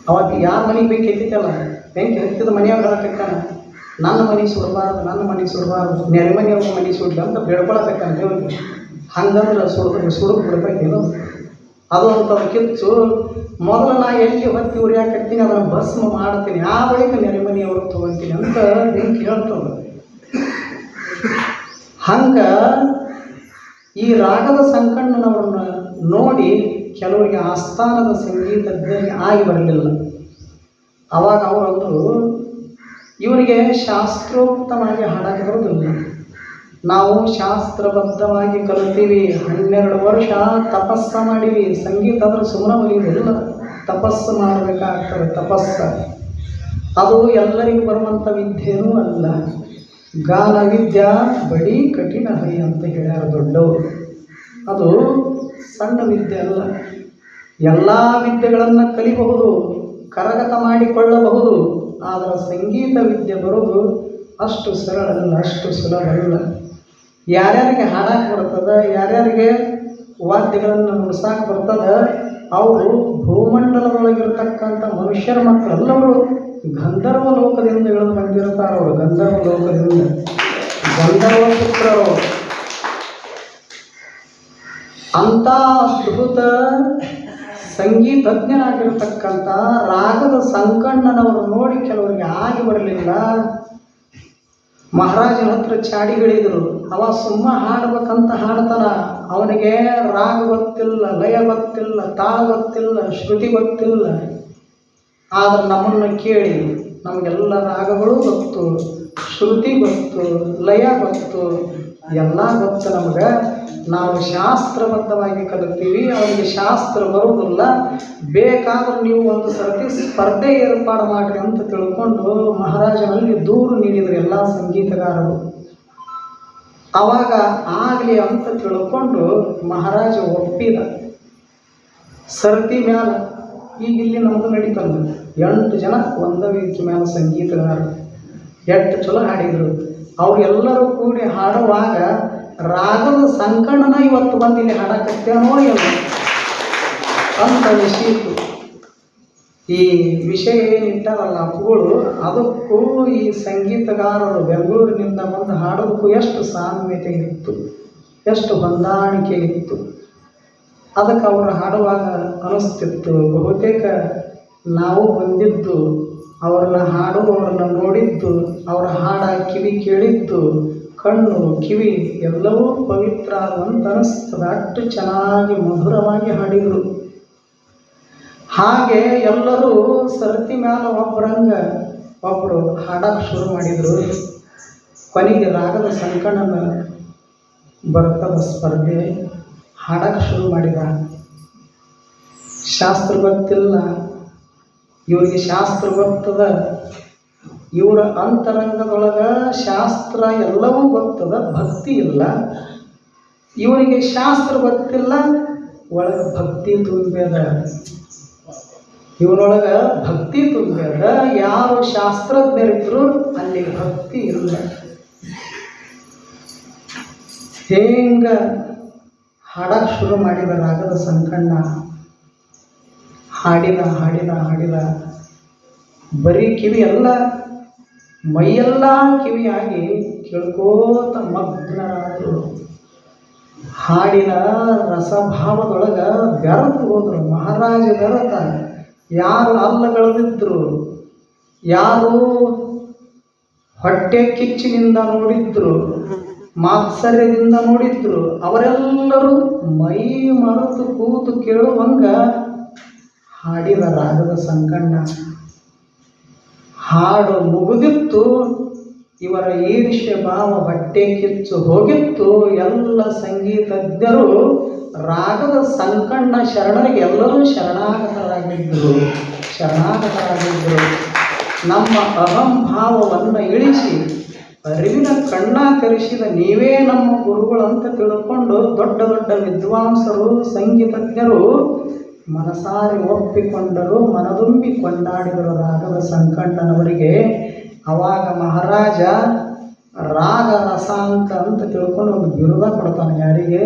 ಅವಾಗ ಯಾರ ಮನೆಗೆ ಬೆಂಕಿ ಹತ್ತಿತ್ತಲ್ಲ, ಬೆಂಕಿ ಹತ್ತಿದ ಮನೆಯವ್ರು ಹೇಳಕ್ಕಾನ, ನನ್ನ ಮನೆ ಸುಡಬಾರ್ದು, ನನ್ನ ಮನೆ ಸುಡಬಾರ್ದು, ನೆರೆ ಮನೆಯವ್ರ ಮನೆ ಸುಡಲಿ ಅಂತ ಬೇಡ್ಕೊಳಬೇಕಂತ ದೇವ್ರಿಗೆ. ಹಂಗಂದ್ರೆ ಸುಡು ಬಿಡ್ಬೇಕೇನು? ಅದು ಅಂತ ಕಿಚ್ಚು. ಮೊದಲು ನಾ ಎಲ್ಲಿ ಹೊತ್ತಿ ಉರಿಯಾಕತ್ತೀನಿ ಅದನ್ನು ಭಸ್ಮ ಮಾಡ್ತೀನಿ, ಆ ಬಳಿಕ ನೆರೆ ಮನೆಯವ್ರು ತೊಗೊತೀನಿ ಅಂತ ಬೆಂಕಿ ಹೇಳ್ತದೆ. ಹಂಗೆ ಈ ರಾಗದ ಸಂಕಣ್ಣನವ್ರನ್ನ ನೋಡಿ ಕೆಲವರಿಗೆ ಆಸ್ಥಾನದ ಸಂಗೀತಜ್ಞರಿಗೆ ಆಗಿ ಬರಲಿಲ್ಲ. ಆವಾಗ ಅವರಂದರು, ಇವರಿಗೆ ಶಾಸ್ತ್ರೋಕ್ತವಾಗಿ ಹಾಡಕ್ಕೆ ಬರೋದಿಲ್ಲ, ನಾವು ಶಾಸ್ತ್ರಬದ್ಧವಾಗಿ ಕಲಿತೀವಿ, 12 ವರ್ಷ ತಪಸ್ಸ ಮಾಡೀವಿ, ಸಂಗೀತ ಅಂದ್ರೆ ಸುಮ್ಮನೆ ಬರೆಯುವುದಿಲ್ಲ, ತಪಸ್ಸು ಮಾಡಬೇಕಾಗ್ತದೆ. ತಪಸ್ಸ ಅದು ಎಲ್ಲರಿಗೂ ಬರುವಂಥ ವಿದ್ಯೆಯೂ ಅಲ್ಲ. ಗಾನ ವಿದ್ಯಾ ಬಡಿ ಕಠಿಣ ಹೈ ಅಂತ ಹೇಳ್ಯಾರ ದೊಡ್ಡವರು. ಅದು ಸಣ್ಣ ವಿದ್ಯೆ ಅಲ್ಲ. ಎಲ್ಲ ವಿದ್ಯೆಗಳನ್ನು ಕಲಿಬಹುದು, ಕರಗತ ಮಾಡಿಕೊಳ್ಳಬಹುದು. ಆದರೆ ಸಂಗೀತ ವಿದ್ಯೆ ಬರೋದು ಅಷ್ಟು ಸರಳಲ್ಲ, ಅಷ್ಟು ಸುಲಭ ಅಲ್ಲ. ಯಾರ್ಯಾರಿಗೆ ಹಾಡಕ್ಕೆ ಬರ್ತದೆ, ಯಾರ್ಯಾರಿಗೆ ವಾದ್ಯಗಳನ್ನು ನುಡಿಸಕ್ಕೆ ಬರ್ತದೆ, ಅವರು ಭೂಮಂಡಲದೊಳಗಿರ್ತಕ್ಕಂಥ ಮನುಷ್ಯರ ಮಕ್ಕಳೆಲ್ಲವರು ಗಂಧರ್ವ ಲೋಕದಿಂದ ಇಳಿದು ಬಂದಿರ್ತಾರೆ. ಅವರು ಗಂಧರ್ವ ಲೋಕದಿಂದ, ಗಂಧರ್ವ ಪುತ್ರರು. ಅಂಥ ಅದ್ಭುತ ಸಂಗೀತಜ್ಞನಾಗಿರ್ತಕ್ಕಂಥ ರಾಗದ ಸಂಕಣ್ಣನವರು ನೋಡಿ ಕೆಲವರಿಗೆ ಆಗಿ ಬರಲಿಲ್ಲ. ಮಹಾರಾಜನ ಹತ್ರ ಚಾಡಿಗಳಿದ್ರು. ಅವ ಸುಮ್ಮ ಹಾಡ್ಬೇಕಂತ ಹಾಡ್ತಾನ, ಅವನಿಗೆ ರಾಗ ಗೊತ್ತಿಲ್ಲ, ಲಯ ಗೊತ್ತಿಲ್ಲ, ತಾಳ ಗೊತ್ತಿಲ್ಲ, ಶ್ರುತಿ ಗೊತ್ತಿಲ್ಲ. ಆದ್ರೆ ನಮ್ಮನ್ನು ಕೇಳಿ ನಮಗೆಲ್ಲ ರಾಗಗಳು ಗೊತ್ತು, ಶ್ರುತಿ ಗೊತ್ತು, ಲಯ ಗೊತ್ತು, ಎಲ್ಲ ಗೊತ್ತು ನಮಗೆ. ನಾವು ಶಾಸ್ತ್ರಬದ್ಧವಾಗಿ ಕಲಿತೀವಿ, ಅವನಿಗೆ ಶಾಸ್ತ್ರ ಬರುವುದಿಲ್ಲ. ಬೇಕಾದರೂ ನೀವು ಒಂದು ಸರ್ತಿ ಸ್ಪರ್ಧೆ ಏರ್ಪಾಡು ಮಾಡಿರಿ ಅಂತ ತಿಳ್ಕೊಂಡು ಮಹಾರಾಜನಲ್ಲಿ ದೂರು ನೀಡಿದರು ಎಲ್ಲ ಸಂಗೀತಗಾರರು. ಆವಾಗ ಆಗಲಿ ಅಂತ ತಿಳ್ಕೊಂಡು ಮಹಾರಾಜ ಒಪ್ಪಿದ. ಸರ್ತಿ ಮ್ಯಾಲ ಈಗ ಇಲ್ಲಿ ನಮ್ದು ನಡೀತಲ್ಲ, 8 ಜನ ಒಂದ ವೇದಿಕೆ ಮ್ಯಾಲ ಸಂಗೀತಗಾರರು ಎಷ್ಟು ಚಲೋ ಹಾಡಿದರು. ಅವರೆಲ್ಲರೂ ಕೂಡಿ ಹಾಡುವಾಗ ರಾಗದ ಸಂಕಣನ ಇವತ್ತು ಬಂದು ಇಲ್ಲಿ ಹಾಡಕತ್ತೇನೋ ಏನೋ ಅಂತ ವಿಷಯ ಇತ್ತು. ಈ ವಿಷಯ ಏನಿಟ್ಟಾರಲ್ಲ ಅಪ್ಪುಗಳು, ಅದಕ್ಕೂ ಈ ಸಂಗೀತಗಾರರು ಬೆಂಗಳೂರಿನಿಂದ ಬಂದು ಹಾಡೋದಕ್ಕೂ ಎಷ್ಟು ಸಾಮ್ಯತೆ ಇತ್ತು, ಎಷ್ಟು ಹೊಂದಾಣಿಕೆ ಇತ್ತು. ಅದಕ್ಕೆ ಅವರು ಹಾಡುವಾಗ ಅನಿಸ್ತಿತ್ತು, ಬಹುತೇಕ ನಾವು ಬಂದಿದ್ದು ಅವ್ರನ್ನ ಹಾಡುವವ್ರನ್ನ ನೋಡಿದ್ದು, ಅವರ ಹಾಡ ಕಿವಿ ಕೇಳಿದ್ದು, ಕಣ್ಣು ಕಿವಿ ಎಲ್ಲವೂ ಪವಿತ್ರ ಅಂತ ಅನಿಸ್ತದೆ. ಅಷ್ಟು ಚೆನ್ನಾಗಿ ಮಧುರವಾಗಿ ಹಾಡಿದರು. ಹಾಗೆ ಎಲ್ಲರೂ ಸರತಿ ಮ್ಯಾಲ ಒಬ್ಬರು ಹಾಡಕ್ಕೆ ಶುರು ಮಾಡಿದರು. ಕೊನೆಗೆ ರಾಗದ ಸಂಕಣನ ಬರ್ತದ ಸ್ಪರ್ಧೆ. ಹಾಡಕ್ಕೆ ಶುರು ಮಾಡಿದ. ಶಾಸ್ತ್ರ ಗೊತ್ತಿಲ್ಲ, ಇವರಿಗೆ ಶಾಸ್ತ್ರ ಗೊತ್ತದ. ಇವರ ಅಂತರಂಗದೊಳಗೆ ಶಾಸ್ತ್ರ ಎಲ್ಲವೂ ಗೊತ್ತದ, ಭಕ್ತಿ ಇಲ್ಲ. ಇವರಿಗೆ ಶಾಸ್ತ್ರ ಗೊತ್ತಿಲ್ಲ, ಒಳಗೆ ಭಕ್ತಿ ತುಂಬ್ಯದ. ಇವರೊಳಗೆ ಭಕ್ತಿ ತುಂಬ್ಯದ. ಯಾರು ಶಾಸ್ತ್ರಜ್ಞರಿದ್ರು ಅಲ್ಲಿ ಭಕ್ತಿ ಇಲ್ಲ. ಹೇಂಗ ಹಾಡಕ್ಕೆ ಶುರು ಮಾಡಿದ ರಾಗದ ಸಂಕಣ್ಣ. ಹಾಡಿದ ಹಾಡಿದ ಹಾಡಿದ ಬರೀ ಕಿವಿ ಎಲ್ಲ ಮೈಯೆಲ್ಲ ಕಿವಿಯಾಗಿ ಕೇಳ್ಕೋತ ಮಗ್ನರಾದರು. ಹಾಡಿನ ರಸಭಾವದೊಳಗೆ ಬೆರೆತು ಹೋದರು. ಮಹಾರಾಜ ಬೆರೆತ. ಯಾರು ಅಲ್ಲಗಳೆದಿದ್ರು, ಯಾರು ಹೊಟ್ಟೆ ಕಿಚ್ಚಿನಿಂದ ನೋಡಿದ್ರು, ಮಾತ್ಸರ್ಯದಿಂದ ನೋಡಿದ್ರು, ಅವರೆಲ್ಲರೂ ಮೈ ಮರೆತು ಕೂತು ಕೇಳುವಂಗ ಹಾಡಿದ ರಾಗದ ಸಂಕಣ್ಣ. ಹಾಡು ಮುಗಿದಿತ್ತು. ಇವರ ಈರ್ಷ್ಯ ಭಾವ ಹೊಟ್ಟೆ ಕಿಚ್ಚು ಹೋಗಿತ್ತು. ಎಲ್ಲ ಸಂಗೀತಜ್ಞರು ರಾಗದ ಸಂಕಣ್ಣ ಶರಣರಿಗೆ ಎಲ್ಲರೂ ಶರಣಾಗತರಾಗಿದ್ದರು. ನಮ್ಮ ಅಹಂಭಾವವನ್ನು ಇಳಿಸಿ ಅರಿವಿನ ಕಣ್ಣ ತೆರೆಸಿದ ನೀವೇ ನಮ್ಮ ಗುರುಗಳಂತ ತಿಳ್ಕೊಂಡು ದೊಡ್ಡ ದೊಡ್ಡ ವಿದ್ವಾಂಸರು, ಸಂಗೀತಜ್ಞರು ಮನಸಾರಿ ಒಪ್ಪಿಕೊಂಡರು, ಮನದುಂಬಿ ಕೊಂಡಾಡಿದರು ರಾಗದ ಸಂಕಣ್ಣನವರಿಗೆ. ಅವಾಗ ಮಹಾರಾಜ ರಾಗ ರಸಾಂಕ ಅಂತ ತಿಳ್ಕೊಂಡು ಒಂದು ಬಿರುದ ಕೊಡ್ತಾನೆ. ಯಾರಿಗೆ?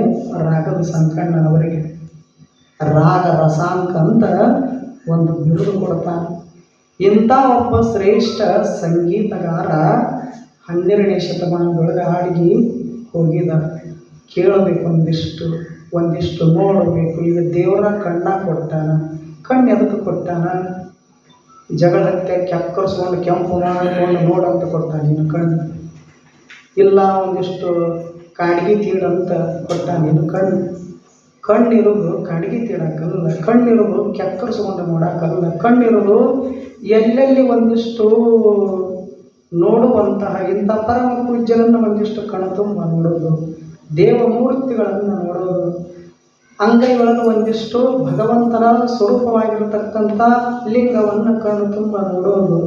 ರಾಗದ ಸಂಕಣ್ಣನವರಿಗೆ ರಾಗ ರಸಾಂಕ ಅಂತ ಒಂದು ಬಿರುದು ಕೊಡ್ತಾನೆ. ಇಂಥ ಒಬ್ಬ ಶ್ರೇಷ್ಠ ಸಂಗೀತಗಾರ 12ನೇ ಶತಮಾನದೊಳಗೆ ಹಾಡಿಗೆ ಹೋಗಿದ. ಕೇಳಬೇಕು, ಒಂದಿಷ್ಟು ನೋಡಬೇಕು. ಈಗ ದೇವರ ಕಣ್ಣ ಕೊಟ್ಟಾನ. ಕಣ್ಣು ಎದಕ್ಕೆ ಕೊಟ್ಟಾನ? ಜಗಳಕ್ಕೆ ಕೆಕ್ಕರ್ಸ್ಕೊಂಡು ಕೆಂಪು ಮಾಡಿಕೊಂಡು ನೋಡಂತ ಕೊಟ್ಟಾನ. ಇನ್ನು ಕಣ್ಣು ಇಲ್ಲ, ಒಂದಿಷ್ಟು ಕಾಡಿಗೆ ತೀಡಂತ ಕೊಟ್ಟಾನ. ಇನ್ನು ಕಣ್ಣಿರೋದು ಕಾಡಿಗೆ ತೀಡಕ್ಕಲ್ಲ, ಕಣ್ಣಿರೋದು ಕೆಕ್ಕರ್ಸ್ಕೊಂಡು ನೋಡಕ್ಕಲ್ಲ. ಕಣ್ಣಿರೋದು ಎಲ್ಲೆಲ್ಲಿ ಒಂದಿಷ್ಟು ನೋಡುವಂತಹ ಇಂಥ ಪರಮ ಪೂಜ್ಯರನ್ನು ಒಂದಿಷ್ಟು ಕಣ್ತುಂಬ ನೋಡೋದು, ದೇವಮೂರ್ತಿಗಳನ್ನು ನೋಡೋದು, ಅಂಗೈಗಳನ್ನು ಒಂದಿಷ್ಟು ಭಗವಂತನ ಸ್ವರೂಪವಾಗಿರತಕ್ಕಂಥ ಲಿಂಗವನ್ನು ಕಣ್ಣು ತುಂಬ ನೋಡೋದು,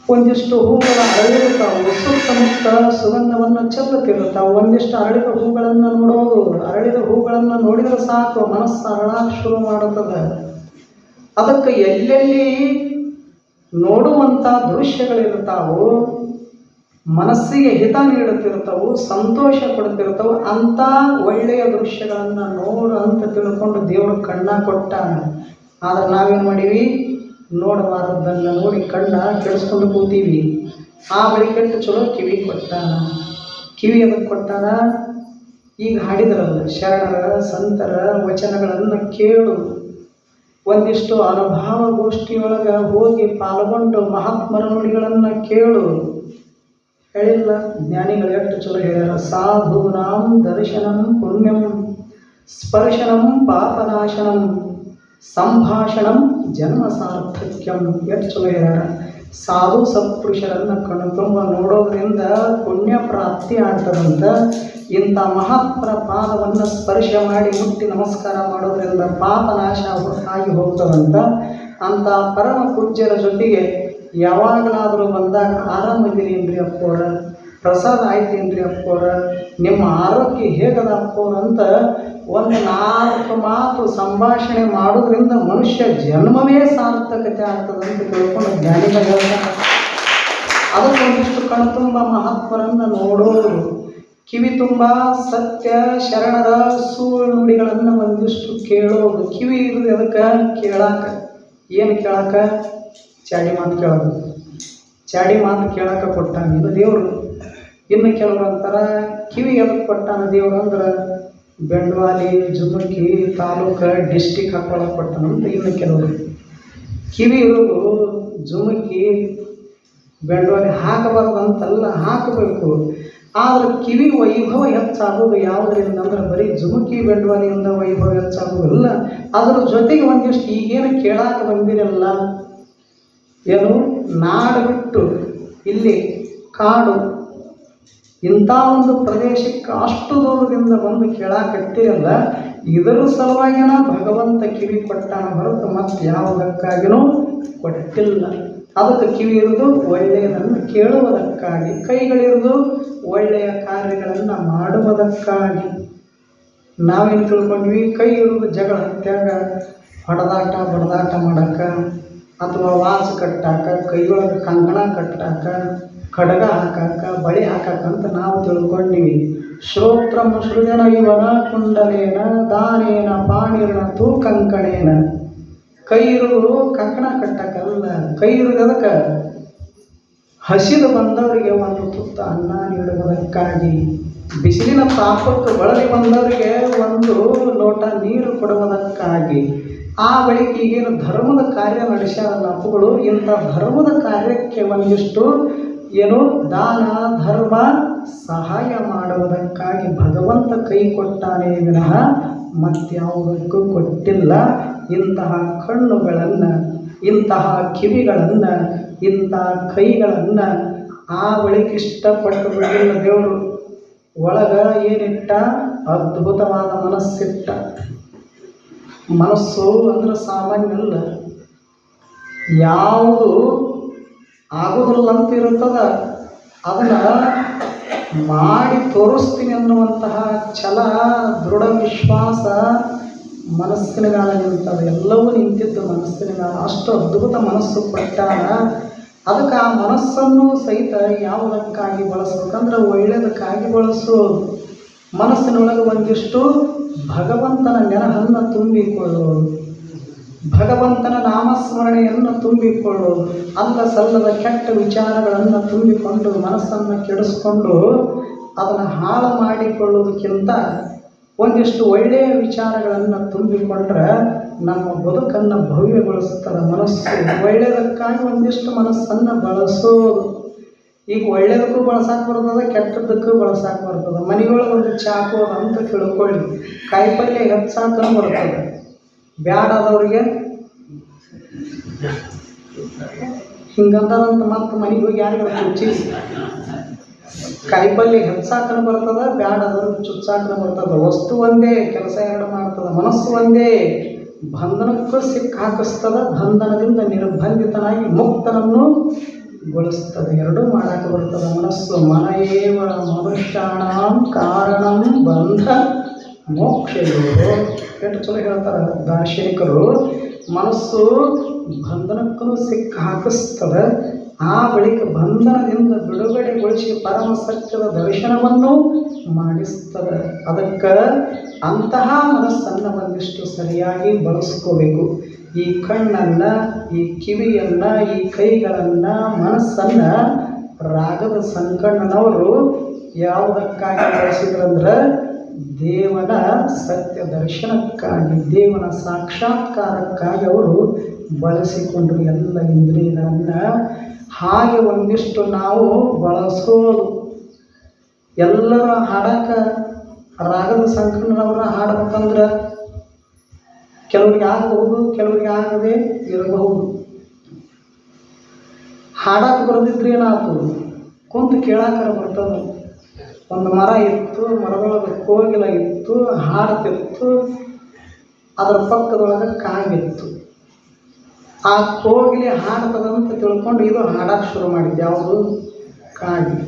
ಒಂದಿಷ್ಟು ಹೂಗಳ ಅರಳಿರುತ್ತಾವೆ, ಸುತ್ತಮುತ್ತ ಸುಗಂಧವನ್ನು ಚೆಲ್ಲುತ್ತಿರುತ್ತಾವೆ. ಒಂದಿಷ್ಟು ಅರಳಿದ ಹೂಗಳನ್ನು ನೋಡೋದು. ಅರಳಿದ ಹೂಗಳನ್ನು ನೋಡಿದರೆ ಸಾಕು, ಮನಸ್ಸು ಅರಳಾಕ ಶುರು ಮಾಡುತ್ತದೆ. ಅದಕ್ಕೆ ಎಲ್ಲೆಲ್ಲಿ ನೋಡುವಂಥ ದೃಶ್ಯಗಳಿರ್ತಾವೋ, ಮನಸ್ಸಿಗೆ ಹಿತ ನೀಡುತ್ತಿರ್ತಾವೆ, ಸಂತೋಷ ಕೊಡುತ್ತಿರ್ತಾವೆ, ಅಂಥ ಒಳ್ಳೆಯ ದೃಶ್ಯಗಳನ್ನು ನೋಡು ಅಂತ ತಿಳ್ಕೊಂಡು ದೇವರು ಕಣ್ಣ ಕೊಟ್ಟಾನ. ಆದರೆ ನಾವೇನು ಮಾಡೀವಿ? ನೋಡಬಾರದನ್ನು ನೋಡಿ ಕಣ್ಣ ಕೆಡಿಸ್ಕೊಂಡು ಕೂತೀವಿ. ಆ ಬಳಿಕಟ್ಟು ಚಲೋ ಕಿವಿ ಕೊಟ್ಟಾನ. ಕಿವಿ ಅದಕ್ಕೆ ಕೊಟ್ಟಾನ? ಈಗ ಹಾಡಿದ್ರಲ್ಲ, ಶರಣರ ಸಂತರ ವಚನಗಳನ್ನು ಕೇಳು, ಒಂದಿಷ್ಟು ಅನುಭವ ಗೋಷ್ಠಿಯೊಳಗೆ ಹೋಗಿ ಪಾಲ್ಗೊಂಡು ಮಹಾತ್ಮರ ನುಡಿಗಳನ್ನು ಕೇಳು. ಹೇಳಿಲ್ಲ. ಜ್ಞಾನಿಗಳು ಎಷ್ಟು ಚಲೋ ಹೇಳ್ಯಾರ. ಸಾಧೂನಾಂ ದರ್ಶನಂ ಪುಣ್ಯಂ ಸ್ಪರ್ಶನಂ ಪಾಪನಾಶನಂ ಸಂಭಾಷಣಂ ಜನ್ಮ ಸಾರ್ಥಕ್ಯಂ. ಎಷ್ಟು ಚಲೋ ಹೇಳ್ಯಾರ. ಸಾಧು ಸತ್ಪುರುಷರನ್ನು ಕಣ್ತುಂಬ ನೋಡೋದ್ರಿಂದ ಪುಣ್ಯ ಪ್ರಾಪ್ತಿ ಆಗ್ತದಂತ. ಇಂಥ ಮಹಾತ್ಮರ ಪಾದವನ್ನು ಸ್ಪರ್ಶ ಮಾಡಿ ಮುಟ್ಟಿ ನಮಸ್ಕಾರ ಮಾಡೋದ್ರಿಂದ ಪಾಪನಾಶ ಆಗಿ ಹೋಗ್ತದಂತ. ಅಂಥ ಪರಮ ಪೂಜ್ಯರ ಜೊತೆಗೆ ಯಾವಾಗಲಾದರೂ ಬಂದಾಗ ಆರಾಮದಿರೇನ್ರಿ ಅಪ್ಪೋರ, ಪ್ರಸಾದ ಆಯ್ತೇನ್ರಿ ಅಪ್ಪೋರ, ನಿಮ್ಮ ಆರೋಗ್ಯ ಹೇಗದ ಅಪ್ಪೋರ ಅಂತ ಒಂದು 4 ಮಾತು ಸಂಭಾಷಣೆ ಮಾಡೋದ್ರಿಂದ ಮನುಷ್ಯ ಜನ್ಮವೇ ಸಾರ್ಥಕತೆ ಆಗ್ತದಂತ ತಿಳ್ಕೊಂಡು ಜ್ಞಾನಿಗಳು ಹೇಳ್ತಾರೆ. ಅದಕ್ಕೊಂದಿಷ್ಟು ಕಣ್ತುಂಬ ಮಹಾತ್ಮರನ್ನು ನೋಡೋದು, ಕಿವಿ ತುಂಬ ಸತ್ಯ ಶರಣರ ಸುಳ್ಳು ನುಡಿಗಳನ್ನು ಒಂದಿಷ್ಟು ಕೇಳೋದು. ಕಿವಿ ಇರೋದು ಅದಕ್ಕೆ ಕೇಳಾಕ. ಏನು ಕೇಳಾಕ? ಚಾಡಿ ಮಾತು ಕೇಳೋದು. ಚಾಡಿ ಮಾತು ಕೇಳಾಕ ಕೊಟ್ಟಾನ ಇದು ದೇವರು. ಇನ್ನು ಕೆಲವರು ಅಂತಾರೆ ಕಿವಿ ಎದಕ್ಕೆ ಕೊಟ್ಟಾನ ದೇವರು ಅಂದ್ರೆ ಬೆಂಡವಾಲಿ ಜುಮುಕಿ ತಾಲೂಕು ಡಿಸ್ಟಿಕ್ ಹಾಕೊಳ್ಳೋಕೆ ಕೊಟ್ಟಾನಂತ. ಇನ್ನು ಕೆಲವರು ಕಿವಿ ಇರೋದು ಜುಮುಕಿ ಬೆಂಡವಾಲಿ ಹಾಕಬಾರ್ದು ಅಂತಲ್ಲ, ಹಾಕಬೇಕು. ಆದರೆ ಕಿವಿ ವೈಭವ ಹೆಚ್ಚಾಗೋದು ಯಾವುದರಿಂದ ಅಂದ್ರೆ ಬರೀ ಜುಮುಕಿ ಬೆಂಡವಾಲಿಯಿಂದ ವೈಭವ ಹೆಚ್ಚಾಗೋದಿಲ್ಲ. ಅದರ ಜೊತೆಗೆ ಒಂದಿಷ್ಟು ಈಗೇನು ಕೇಳಾಕ ಬಂದಿರಲ್ಲ, ಏನು ನಾಡು ಬಿಟ್ಟು ಇಲ್ಲಿ ಕಾಡು ಇಂಥ ಒಂದು ಪ್ರದೇಶಕ್ಕೆ ಅಷ್ಟು ದೂರದಿಂದ ಬಂದು ಕೇಳಾಕಟ್ಟಿರಲ್ಲ, ಇದರ ಸಲುವಾಗಿನ ಭಗವಂತ ಕಿವಿ ಕೊಟ್ಟಾನ ಹೊರತು ಮತ್ತೆ ಯಾವುದಕ್ಕಾಗಿನೂ ಕೊಟ್ಟಿಲ್ಲ. ಅದಕ್ಕೆ ಕಿವಿ ಇರೋದು ಒಳ್ಳೆಯದನ್ನು ಕೇಳುವುದಕ್ಕಾಗಿ, ಕೈಗಳಿರೋದು ಒಳ್ಳೆಯ ಕಾರ್ಯಗಳನ್ನು ಮಾಡುವುದಕ್ಕಾಗಿ. ನಾವೇನು ತಿಳ್ಕೊಂಡ್ವಿ? ಕೈ ಇರೋದು ಜಗಳ ಹತ್ಯಾಗ, ಹೊಡೆದಾಟ ಬಡದಾಟ ಮಾಡೋಕ್ಕೆ, ಅಥವಾ ವಾಚ್ ಕಟ್ಟಾಕ, ಕೈಯೊಳಗೆ ಕಂಕಣ ಕಟ್ಟಾಕ, ಖಡ್ಗ ಹಾಕಾಕ, ಬಳೆ ಹಾಕಾಕಂತ ನಾವು ತಿಳ್ಕೊಂಡಿವಿ. ಶ್ರೋತ್ರಂ ಸೃಜನ ಇವನ ಕುಂಡಲೇನ ದಾನೇನ ಪಾಣಿರ್ಣ ತೂ ಕಂಕಣೇನ. ಕೈ ಇರೋದು ಕಂಕಣ ಕಟ್ಟಕ್ಕಲ್ಲ, ಕೈ ಇರೋದು ಅದಕ್ಕೆ ಹಸಿದು ಬಂದವರಿಗೆ ಒಂದು ತುತ್ತ ಅನ್ನ ನೀಡುವುದಕ್ಕಾಗಿ, ಬಿಸಿಲಿನ ತಾಪಕ್ಕೆ ಬಳಲಿ ಬಂದವರಿಗೆ ಒಂದು ಲೋಟ ನೀರು ಕೊಡುವುದಕ್ಕಾಗಿ. ಆ ಬಳಿಕ ಈಗೇನು ಧರ್ಮದ ಕಾರ್ಯ ನಡೆಸ್ಯಾರಲ್ಲ ಅಪ್ಪುಗಳು, ಇಂಥ ಧರ್ಮದ ಕಾರ್ಯಕ್ಕೆ ಒಂದಿಷ್ಟು ಏನು ದಾನ ಧರ್ಮ ಸಹಾಯ ಮಾಡುವುದಕ್ಕಾಗಿ ಭಗವಂತ ಕೈ ಕೊಟ್ಟಾನೇ ವಿನಃ ಮತ್ಯಾವುದಕ್ಕೂ ಕೊಟ್ಟಿಲ್ಲ. ಇಂತಹ ಕಣ್ಣುಗಳನ್ನು, ಇಂತಹ ಕಿವಿಗಳನ್ನು, ಇಂತಹ ಕೈಗಳನ್ನು ಆ ಬಳಿಕ ಇಷ್ಟಪಟ್ಟು ಬಿಡಲಿಲ್ಲ ದೇವರು. ಒಳಗ ಏನಿಟ್ಟ? ಅದ್ಭುತವಾದ ಮನಸ್ಸಿಟ್ಟ. ಮನಸ್ಸು ಅಂದ್ರೆ ಸಾಮಾನ್ಯ ಅಲ್ಲ, ಯಾವುದು ಆಗೋದಿಲ್ಲ ಅಂತ ಇರುತ್ತದ ಅದನ್ನು ಮಾಡಿ ತೋರಿಸ್ತೀನಿ ಅನ್ನುವಂತಹ ಛಲ, ದೃಢ ವಿಶ್ವಾಸ ಮನಸ್ಸಿನಗಾಲ ನಿಂತದ. ಎಲ್ಲವೂ ನಿಂತಿದ್ದು ಮನಸ್ಸಿನಗಾಲ. ಅಷ್ಟು ಅದ್ಭುತ ಮನಸ್ಸು ಕೊಟ್ಟಾನ. ಅದಕ್ಕೆ ಆ ಮನಸ್ಸನ್ನು ಸಹಿತ ಯಾವುದಕ್ಕಾಗಿ ಬಳಸ್ಬೇಕಂದ್ರೆ ಒಳ್ಳೆಯದಕ್ಕಾಗಿ ಬಳಸೋದು. ಮನಸ್ಸಿನೊಳಗೆ ಒಂದಿಷ್ಟು ಭಗವಂತನ ನೆನಹನ್ನು ತುಂಬಿಕೊಳ್ಳೋದು, ಭಗವಂತನ ನಾಮಸ್ಮರಣೆಯನ್ನು ತುಂಬಿಕೊಳ್ಳೋದು. ಅಲ್ಲ ಸಲ್ಲದ ಕೆಟ್ಟ ವಿಚಾರಗಳನ್ನು ತುಂಬಿಕೊಂಡು ಮನಸ್ಸನ್ನು ಕೆಡಿಸ್ಕೊಂಡು ಅದನ್ನು ಹಾಳು ಮಾಡಿಕೊಳ್ಳೋದಕ್ಕಿಂತ ಒಂದಿಷ್ಟು ಒಳ್ಳೆಯ ವಿಚಾರಗಳನ್ನು ತುಂಬಿಕೊಂಡ್ರೆ ನಮ್ಮ ಬದುಕನ್ನು ಭವ್ಯಗೊಳಿಸ್ತದೆ ಮನಸ್ಸು. ಒಳ್ಳೆಯದಕ್ಕಾಗಿ ಒಂದಿಷ್ಟು ಮನಸ್ಸನ್ನು ಬಳಸೋದು. ಈಗ ಒಳ್ಳೆಯದಕ್ಕೂ ಬಳಸಕ್ಕೆ ಬರ್ತದೆ, ಕೆಟ್ಟದ್ದಕ್ಕೂ ಬಳಸಕ್ಕೆ ಬರ್ತದೆ. ಮನೆಯೊಳಗೆ ಒಂದು ಚಾಕು ಅಂತ ತಿಳ್ಕೊಳ್ಳಿ, ಕಾಯಿಪಲ್ಯ ಹೆಚ್ಚಾಕೂ ಬರ್ತದೆ. ಬ್ಯಾಡಾದವ್ರಿಗೆ ಹಿಂಗಂತಾರಂತ ಮತ್ತೆ ಮನೆಗೆ ಹೋಗಿ ಯಾರಿಗಾರ ಚುಚ್ಚಿ ಕಾಯಿಪಲ್ಯ ಹೆಚ್ಚಾಕನು ಬರ್ತದೆ, ಬ್ಯಾಡಾದವ್ರಿಗೆ ಚುಚ್ಚಾಕನು ಬರ್ತದೆ. ವಸ್ತು ಒಂದೇ, ಕೆಲಸ ಎರಡು ಮಾಡ್ತದೆ. ಮನಸ್ಸು ಒಂದೇ, ಬಂಧನಕ್ಕೂ ಸಿಕ್ಕ ಹಾಕಿಸ್ತದೆ, ಬಂಧನದಿಂದ ನಿರ್ಬಂಧಿತನಾಗಿ ಮುಕ್ತನನ್ನು ಗೊಳಿಸ್ತದೆ. ಎರಡೂ ಮಾಡಕ್ಕೆ ಬರ್ತದೆ ಮನಸ್ಸು. ಮನಯೇವ ಮನುಷ್ಯಾಣಂ ಕಾರಣಂ ಬಂಧ ಮೋಕ್ಷಯೋಗೋ. ಎಷ್ಟು ಚಲೋ ಹೇಳ್ತಾರೆ ದಾರ್ಶನಿಕರು. ಮನಸ್ಸು ಬಂಧನಕ್ಕೂ ಸಿಕ್ಕ ಹಾಕಿಸ್ತದೆ, ಆ ಬಳಿಕ ಬಂಧನದಿಂದ ಬಿಡುಗಡೆಗೊಳಿಸಿ ಪರಮ ಸತ್ಯದ ದರ್ಶನವನ್ನು ಮಾಡಿಸ್ತದೆ. ಅದಕ್ಕೆ ಅಂತಹ ಮನಸ್ಸನ್ನು ಒಂದಿಷ್ಟು ಸರಿಯಾಗಿ ಬಳಸ್ಕೋಬೇಕು. ಈ ಕಣ್ಣನ್ನು, ಈ ಕಿವಿಯನ್ನು, ಈ ಕೈಗಳನ್ನು, ಮನಸ್ಸನ್ನು ರಾಗದ ಸಂಕಣ್ಣನವರು ಯಾವುದಕ್ಕಾಗಿ ಬಳಸಿದ್ರಂದ್ರೆ ದೇವನ ಸತ್ಯ ದರ್ಶನಕ್ಕಾಗಿ, ದೇವನ ಸಾಕ್ಷಾತ್ಕಾರಕ್ಕಾಗಿ ಅವರು ಬಳಸಿಕೊಂಡರು ಎಲ್ಲ ಇಂದ್ರಿಯಗಳನ್ನು. ಹಾಗೆ ಒಂದಿಷ್ಟು ನಾವು ಬಳಸೋದು. ಎಲ್ಲರ ಹಾಡಕ್ಕೆ ರಾಗದ ಸಂಕಣ್ಣನವರ ಹಾಡ್ಬೇಕಂದ್ರೆ ಕೆಲವರಿಗೆ ಆಗಬಹುದು, ಕೆಲವರಿಗೆ ಆಗದೆ ಇರಬಹುದು. ಹಾಡಕ್ಕೆ ಬರೋದಿದ್ರೆ ಏನಾಯ್ತು, ಕುಂತು ಕೇಳಾಕರ ಬರ್ತದೆ. ಒಂದು ಮರ ಇತ್ತು, ಮರದೊಳಗೆ ಕೋಗಿಲ ಇತ್ತು, ಹಾಡ್ತಿತ್ತು. ಅದರ ಪಕ್ಕದೊಳಗೆ ಕಾಗಿತ್ತು. ಆ ಕೋಗಿಲೆ ಹಾಡ್ತದಂತ ತಿಳ್ಕೊಂಡು ಇದು ಹಾಡಕ್ಕೆ ಶುರು ಮಾಡಿದ್ದು. ಯಾವುದು? ಕಾಗಿ.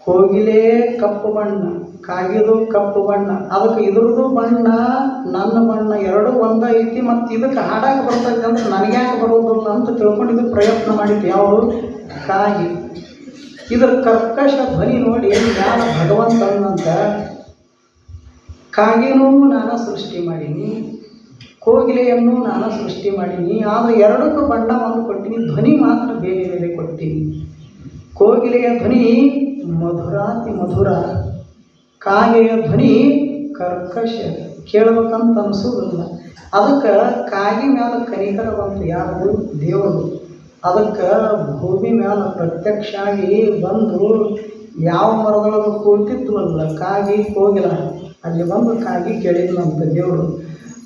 ಕೋಗಿಲೆ ಕಪ್ಪು ಬಣ್ಣ, ಕಾಗಿದು ಕಪ್ಪು ಬಣ್ಣ. ಅದಕ್ಕೆ ಇದ್ರದ್ದು ಬಣ್ಣ ನನ್ನ ಬಣ್ಣ ಎರಡೂ ಒಂದೇ ಐತಿ. ಮತ್ತು ಇದಕ್ಕೆ ಹಾಡಕ್ಕೆ ಬರ್ತೈತೆ ಅಂದ್ರೆ ನನಗ್ಯಾಕೆ ಬರೋದಿಲ್ಲ ಅಂತ ತಿಳ್ಕೊಂಡು ಇದು ಪ್ರಯತ್ನ ಮಾಡಿದ್ದು. ಯಾವುದು? ಕಾಗಿ. ಇದರ ಕರ್ಕಶ ಧ್ವನಿ ನೋಡಿ ಯಾರ ಭಗವಂತನಂತ, ಕಾಗಿನೂ ನಾನು ಸೃಷ್ಟಿ ಮಾಡೀನಿ, ಕೋಗಿಲೆಯನ್ನು ನಾನು ಸೃಷ್ಟಿ ಮಾಡೀನಿ. ಆದರೆ ಎರಡಕ್ಕೂ ಬಣ್ಣ ಒಂದು ಕೊಟ್ಟಿನಿ, ಧ್ವನಿ ಮಾತ್ರ ಬೇರೆ ಬೇರೆ ಕೊಡ್ತೀನಿ. ಕೋಗಿಲೆಯ ಧ್ವನಿ ಮಧುರಾತಿ ಮಧುರ, ಕಾಗೆಯ ಧ್ವನಿ ಕರ್ಕಶ, ಕೇಳಬೇಕಂತ ಅನಿಸೋದಿಲ್ಲ. ಅದಕ್ಕೆ ಕಾಗಿ ಮ್ಯಾಲ ಕನಿಕರ ಬಂತು. ಯಾರು? ದೇವರು. ಅದಕ್ಕೆ ಭೂಮಿ ಮ್ಯಾಲ ಪ್ರತ್ಯಕ್ಷ ಆಗಿ ಬಂದು ಯಾವ ಮರದೊಳಗೆ ಕೂತಿದ್ವಲ್ಲ ಕಾಗಿ ಕೋಗಿಲ, ಅಲ್ಲಿ ಬಂದು ಕಾಗಿ ಕೇಳಿದ್ನಂತ ದೇವರು.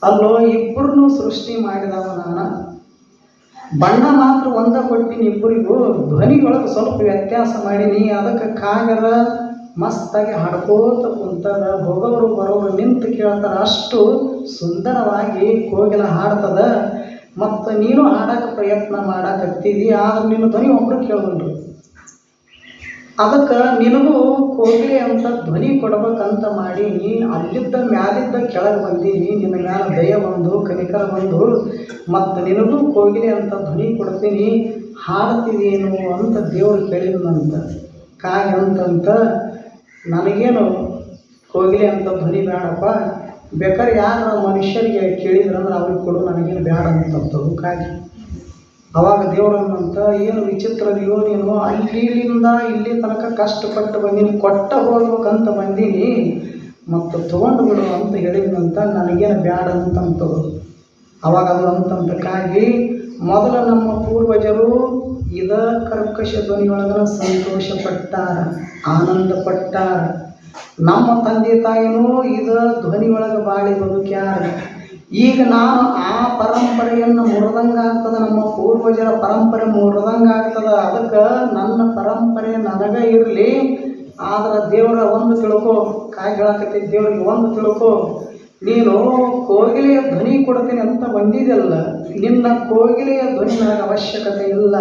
ಅಲ್ಲೋ ಇಬ್ಬರನ್ನು ಸೃಷ್ಟಿ ಮಾಡಿದವ ನಾನು, ಬಣ್ಣ ಮಾತ್ರ ಒಂದ ಕೊಟ್ಟಿನಿ ಇಬ್ಬರಿಗೂ, ಧ್ವನಿಯೊಳಗೆ ಸ್ವಲ್ಪ ವ್ಯತ್ಯಾಸ ಮಾಡೀನಿ. ಅದಕ್ಕೆ ಕಾಗರ ಮಸ್ತಾಗಿ ಹಾಡ್ಕೋತ ಕುಂತದ, ಹೋಗೋರು ಬರೋರು ನಿಂತು ಕೇಳ್ತಾರ, ಅಷ್ಟು ಸುಂದರವಾಗಿ ಕೋಗಿಲ ಹಾಡ್ತದ. ಮತ್ತು ನೀನು ಹಾಡಕ್ಕೆ ಪ್ರಯತ್ನ ಮಾಡಕತ್ತೀವಿ, ಆದ್ರೆ ನಿನ್ನ ಧ್ವನಿ ಒಬ್ಬರು ಕೇಳೋಲ್ರಿ. ಅದಕ್ಕೆ ನಿನಗೂ ಕೋಗಿಲೆ ಅಂತ ಧ್ವನಿ ಕೊಡ್ಬೇಕಂತ ಮಾಡೀನಿ. ಅಲ್ಲಿದ್ದ ಮ್ಯಾಲಿದ್ದ ಕೆಳಗೆ ಬಂದೀನಿ, ನಿನ್ನ ಮ್ಯಾಲ ದಯ ಬಂದು ಕನಿಕರ ಬಂದು ಮತ್ತು ನಿನಗೂ ಕೋಗಿಲೆ ಅಂತ ಧ್ವನಿ ಕೊಡ್ತೀನಿ, ಹಾಡ್ತೀವೇನು ಅಂತ ದೇವರು ಕೇಳಿದ್ನಂತ. ಕಾಗೆ ಅಂತಂತ ನನಗೇನು ಕೋಗಿಲೆ ಅಂತ ಧ್ವನಿ ಬೇಡಪ್ಪ, ಬೇಕಾದ್ರೆ ಯಾರು ಮನುಷ್ಯರಿಗೆ ಕೇಳಿದ್ರಂದ್ರೆ ಅವ್ರಿಗೆ ಕೊಡು, ನನಗೇನು ಬೇಡ ಅಂತಂತದ್ದು ಕಾಗಿ. ಅವಾಗ ದೇವರನ್ನಂತ, ಏನು ವಿಚಿತ್ರದಿಯೋ ನೀನು, ಅಲ್ಲಿಂದ ಇಲ್ಲಿ ತನಕ ಕಷ್ಟಪಟ್ಟು ಬಂದೀನಿ, ಕೊಟ್ಟ ಹೋಗ್ಬೇಕಂತ ಬಂದೀನಿ, ಮತ್ತು ತೊಗೊಂಡು ಬಿಡು ಅಂತ ಹೇಳಿದ್ನಂತ. ನನಗೇನು ಬ್ಯಾಡ ಅಂತಂತದ್ದು. ಅವಾಗ ಅದು ಅಂತಂತ ಕಾಗಿ, ಮೊದಲು ನಮ್ಮ ಪೂರ್ವಜರು ಇದ ಕರ್ಕಶ ಧ್ವನಿಯೊಳಗ ಸಂತೋಷಪಟ್ಟಾರ, ಆನಂದ ಪಟ್ಟಾರ. ನಮ್ಮ ತಂದೆ ತಾಯಿನೂ ಇದ ಧ್ವನಿಯೊಳಗೆ ಬಾಳಿ ಬದುಕ್ಯಾರ. ಈಗ ನಾನು ಆ ಪರಂಪರೆಯನ್ನು ಮುರಿದಂಗಾಗ್ತದ, ನಮ್ಮ ಪೂರ್ವಜರ ಪರಂಪರೆ ಮುರಿದಂಗಾಗ್ತದ. ಅದಕ್ಕೆ ನನ್ನ ಪರಂಪರೆ ನನಗೆ ಇರಲಿ. ಆದ್ರೆ ದೇವರ ಒಂದು ತಿಳ್ಕೊ, ಕಾಯಿ ಹೇಳಕತ್ತಿ ದೇವರಿಗೆ ಒಂದು ತಿಳ್ಕೊ, ನೀನು ಕೋಗಿಲೆಯ ಧ್ವನಿ ಕೊಡ್ತೀನಿ ಅಂತ ಬಂದಿದೆಯಲ್ಲ, ನಿನ್ನ ಕೋಗಿಲೆಯ ಧ್ವನಿ ನನಗೆ ಅವಶ್ಯಕತೆ ಇಲ್ಲ.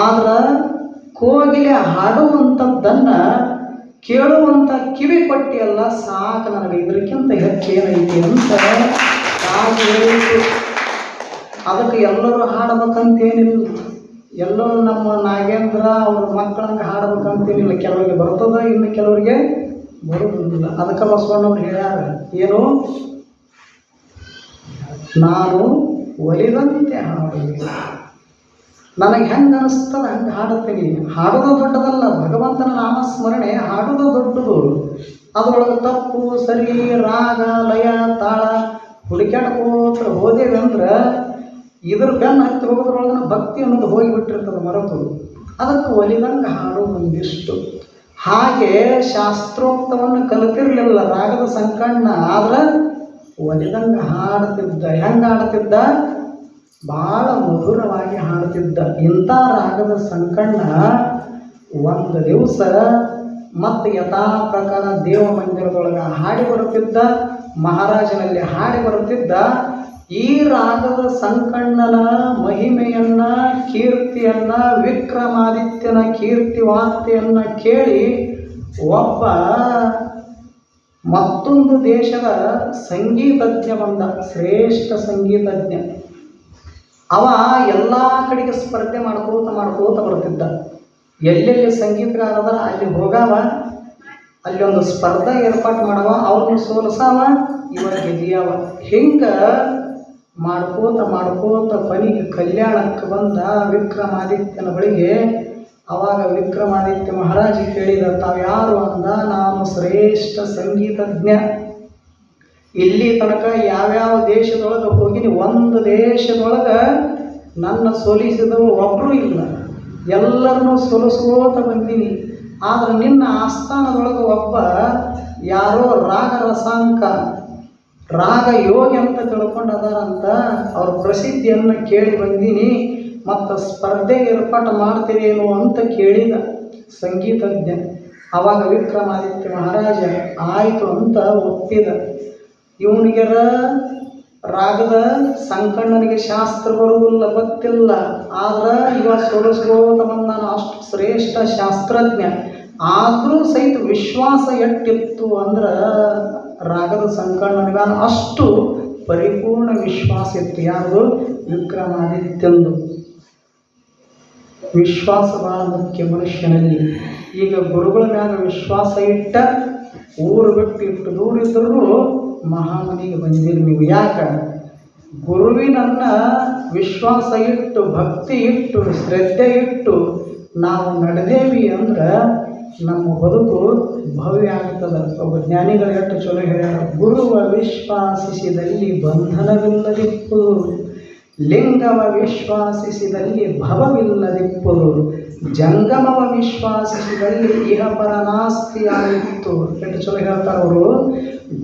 ಆದ್ರೆ ಕೋಗಿಲೆ ಹಾಡುವಂಥದ್ದನ್ನು ಕೇಳುವಂಥ ಕಿವಿ ಕೊಟ್ಟಿಯಲ್ಲ, ಸಾಕು ನನಗೆ, ಇದಕ್ಕಿಂತ ಹೆಚ್ಚೇನೈತಿ ಅಂತ ಹೇಳಿತು. ಅದಕ್ಕೆ ಎಲ್ಲರೂ ಹಾಡಬೇಕಂತೇನಿಲ್ಲ, ಎಲ್ಲರೂ ನಮ್ಮ ನಾಗೇಂದ್ರ ಅವ್ರ ಮಕ್ಕಳಂಗೆ ಹಾಡಬೇಕಂತೇನಿಲ್ಲ. ಕೆಲವರಿಗೆ ಬರ್ತದ, ಇನ್ನು ಕೆಲವರಿಗೆ ಬರುವುದಿಲ್ಲ. ಅದಕ್ಕೆ ಬಸವಣ್ಣವ್ರು ಹೇಳ್ಯಾರ, ಏನು? ನಾನು ಒಲಿದಂತೆ ಹಾಡುವುದಿಲ್ಲ, ನನಗೆ ಹೆಂಗೆ ಅನಿಸ್ತದ ಹಂಗೆ ಹಾಡುತ್ತೀನಿ. ಹಾಡೋದು ದೊಡ್ಡದಲ್ಲ, ಭಗವಂತನ ನಾಮಸ್ಮರಣೆ ಹಾಡೋದು ದೊಡ್ಡದು. ಅದರೊಳಗೆ ತಪ್ಪು ಸರಿ, ರಾಗ ಲಯ ತಾಳ ಹುಡುಕ್ಯಾಡ್ಕೋತ್ರ ಹೋದೇವೆ ಅಂದ್ರೆ ಇದ್ರ ಬೆನ್ನು ಹತ್ತಿ ಹೋಗೋದ್ರೊಳಗೆ ಭಕ್ತಿ ಅನ್ನೋದು ಹೋಗಿಬಿಟ್ಟಿರ್ತದೆ ಮರೆತು. ಅದಕ್ಕೆ ಒಲಿದಂಗೆ ಹಾಡು ಒಂದಿಷ್ಟು. ಹಾಗೆ ಶಾಸ್ತ್ರೋಕ್ತವನ್ನು ಕಲಿತಿರ್ಲಿಲ್ಲ ರಾಗದ ಸಂಕಣ್ಣ, ಆದ್ರೆ ಒಲಿದಂಗೆ ಹಾಡ್ತಿದ್ದ. ಹೆಂಗೆ ಹಾಡ್ತಿದ್ದ? ಭಾಳ ಮಧುರವಾಗಿ ಹಾಡುತ್ತಿದ್ದ. ಇಂಥ ರಾಗದ ಸಂಕಣ್ಣ ಒಂದು ದಿವಸ ಮತ್ತು ಯಥಾ ಪ್ರಕಾರ ದೇವ ಮಂದಿರದೊಳಗೆ ಹಾಡಿ ಬರುತ್ತಿದ್ದ, ಮಹಾರಾಜನಲ್ಲಿ ಹಾಡಿ ಬರುತ್ತಿದ್ದ. ಈ ರಾಗದ ಸಂಕಣ್ಣನ ಮಹಿಮೆಯನ್ನ, ಕೀರ್ತಿಯನ್ನ, ವಿಕ್ರಮಾದಿತ್ಯನ ಕೀರ್ತಿ ವಾರ್ತೆಯನ್ನ ಕೇಳಿ ಒಬ್ಬ ಮತ್ತೊಂದು ದೇಶದ ಸಂಗೀತಜ್ಞ ಬಂದ, ಶ್ರೇಷ್ಠ ಸಂಗೀತಜ್ಞ. ಅವ ಎಲ್ಲ ಕಡೆಗೆ ಸ್ಪರ್ಧೆ ಮಾಡ್ಕೋತ ಬರ್ತಿದ್ದ. ಎಲ್ಲೆಲ್ಲಿ ಸಂಗೀತಗಾರದ ಅಲ್ಲಿ ಹೋಗವ, ಅಲ್ಲಿ ಒಂದು ಸ್ಪರ್ಧೆ ಏರ್ಪಾటు ಮಾಡವ, ಅವ್ರನ್ನ ಸೋಲಿಸವ, ಇವ ಗೆದಿಯವ. ಹಿಂಗೆ ಮಾಡ್ಕೋತ ಕೊನೆಗೆ ಕಲ್ಯಾಣಕ್ಕೆ ಬಂದ ವಿಕ್ರಮಾದಿತ್ಯನ ಬಳಿಗೆ. ಅವಾಗ ವಿಕ್ರಮಾದಿತ್ಯ ಮಹಾರಾಜ ಕೇಳಿದ, ತಾವು ಯಾರು ಅಂದ. ನಾನು ಶ್ರೇಷ್ಠ ಸಂಗೀತಜ್ಞ, ಇಲ್ಲಿ ತನಕ ಯಾವ್ಯಾವ ದೇಶದೊಳಗೆ ಹೋಗಿನಿ, ಒಂದು ದೇಶದೊಳಗೆ ನನ್ನ ಸೋಲಿಸಿದವರು ಒಬ್ಬರೂ ಇಲ್ಲ, ಎಲ್ಲರನ್ನೂ ಸೋಲಿಸ್ಕೋತ ಬಂದೀನಿ. ಆದರೆ ನಿನ್ನ ಆಸ್ಥಾನದೊಳಗೆ ಒಬ್ಬ ಯಾರೋ ರಾಗ ರಸಾಂಕ ರಾಗ ಯೋಗಿ ಅಂತ ತಿಳ್ಕೊಂಡು ಅದಾರಂತ ಅವ್ರ ಪ್ರಸಿದ್ಧಿಯನ್ನು ಕೇಳಿ ಬಂದೀನಿ. ಮತ್ತು ಸ್ಪರ್ಧೆ ಏರ್ಪಾಟು ಮಾಡ್ತೀರೇನು ಅಂತ ಕೇಳಿದ ಸಂಗೀತಜ್ಞ. ಆವಾಗ ವಿಕ್ರಮಾದಿತ್ಯ ಮಹಾರಾಜ ಆಯಿತು ಅಂತ ಒಪ್ಪಿದ. ಇವನಿಗೆರ ರಾಗದ ಸಂಕಣ್ಣನಿಗೆ ಶಾಸ್ತ್ರ ಬರುವುದಿಲ್ಲ, ಗೊತ್ತಿಲ್ಲ. ಆದ್ರೆ ಇವ ಸೋಲಿಸ್ಕೋತ ಬಂದಾನ, ಅಷ್ಟು ಶ್ರೇಷ್ಠ ಶಾಸ್ತ್ರಜ್ಞ. ಆದರೂ ಸಹಿತ ವಿಶ್ವಾಸ ಎಟ್ಟಿತ್ತು ಅಂದ್ರೆ ರಾಗದ ಸಂಕಣ್ಣನಿಗೆ ಅಷ್ಟು ಪರಿಪೂರ್ಣ ವಿಶ್ವಾಸ ಇತ್ತು. ಯಾವುದು? ವಿಕ್ರಮಾದಿತ್ಯಂದು. ವಿಶ್ವಾಸ ಬಹಳ ಮುಖ್ಯ ಮನುಷ್ಯನಲ್ಲಿ. ಈಗ ಗುರುಗಳ ಮ್ಯಾಗ ವಿಶ್ವಾಸ ಇಟ್ಟ ಊರು ಬಿಟ್ಟು ಇಟ್ಟು ದೂರ ಇದ್ದರೂ ಮಹಾಮನಿಗೆ ಬಂದಿರಿ ನೀವು. ಯಾಕೆ? ಗುರುವಿನನ್ನ ವಿಶ್ವಾಸ ಇಟ್ಟು ಭಕ್ತಿ ಇಟ್ಟು ಶ್ರದ್ಧೆ ಇಟ್ಟು ನಾವು ನಡೆದೇವಿ ಅಂದ್ರೆ ನಮ್ಮ ಬದುಕು ಭವ್ಯ ಆಗ್ತದೆ. ಒಬ್ಬ ಜ್ಞಾನಿಗಳು ಎಷ್ಟು ಚಲೋ ಹೇಳ್ಯಾರ, ಗುರುವ ವಿಶ್ವಾಸಿಸಿದಲ್ಲಿ ಬಂಧನವಿಲ್ಲದಿಪ್ಪುದು, ಲಿಂಗವ ವಿಶ್ವಾಸಿಸಿದಲ್ಲಿ ಭವವಿಲ್ಲದಿಪ್ಪುದು, ಜಂಗಮವ ವಿಶ್ವಾಸಿಸಿದಲ್ಲಿ ಇಹಪರ ನಾಸ್ತಿ ಆಗಿತ್ತು. ಎಷ್ಟು ಚಲೋ ಹೇಳ್ತಾರೆ ಅವರು.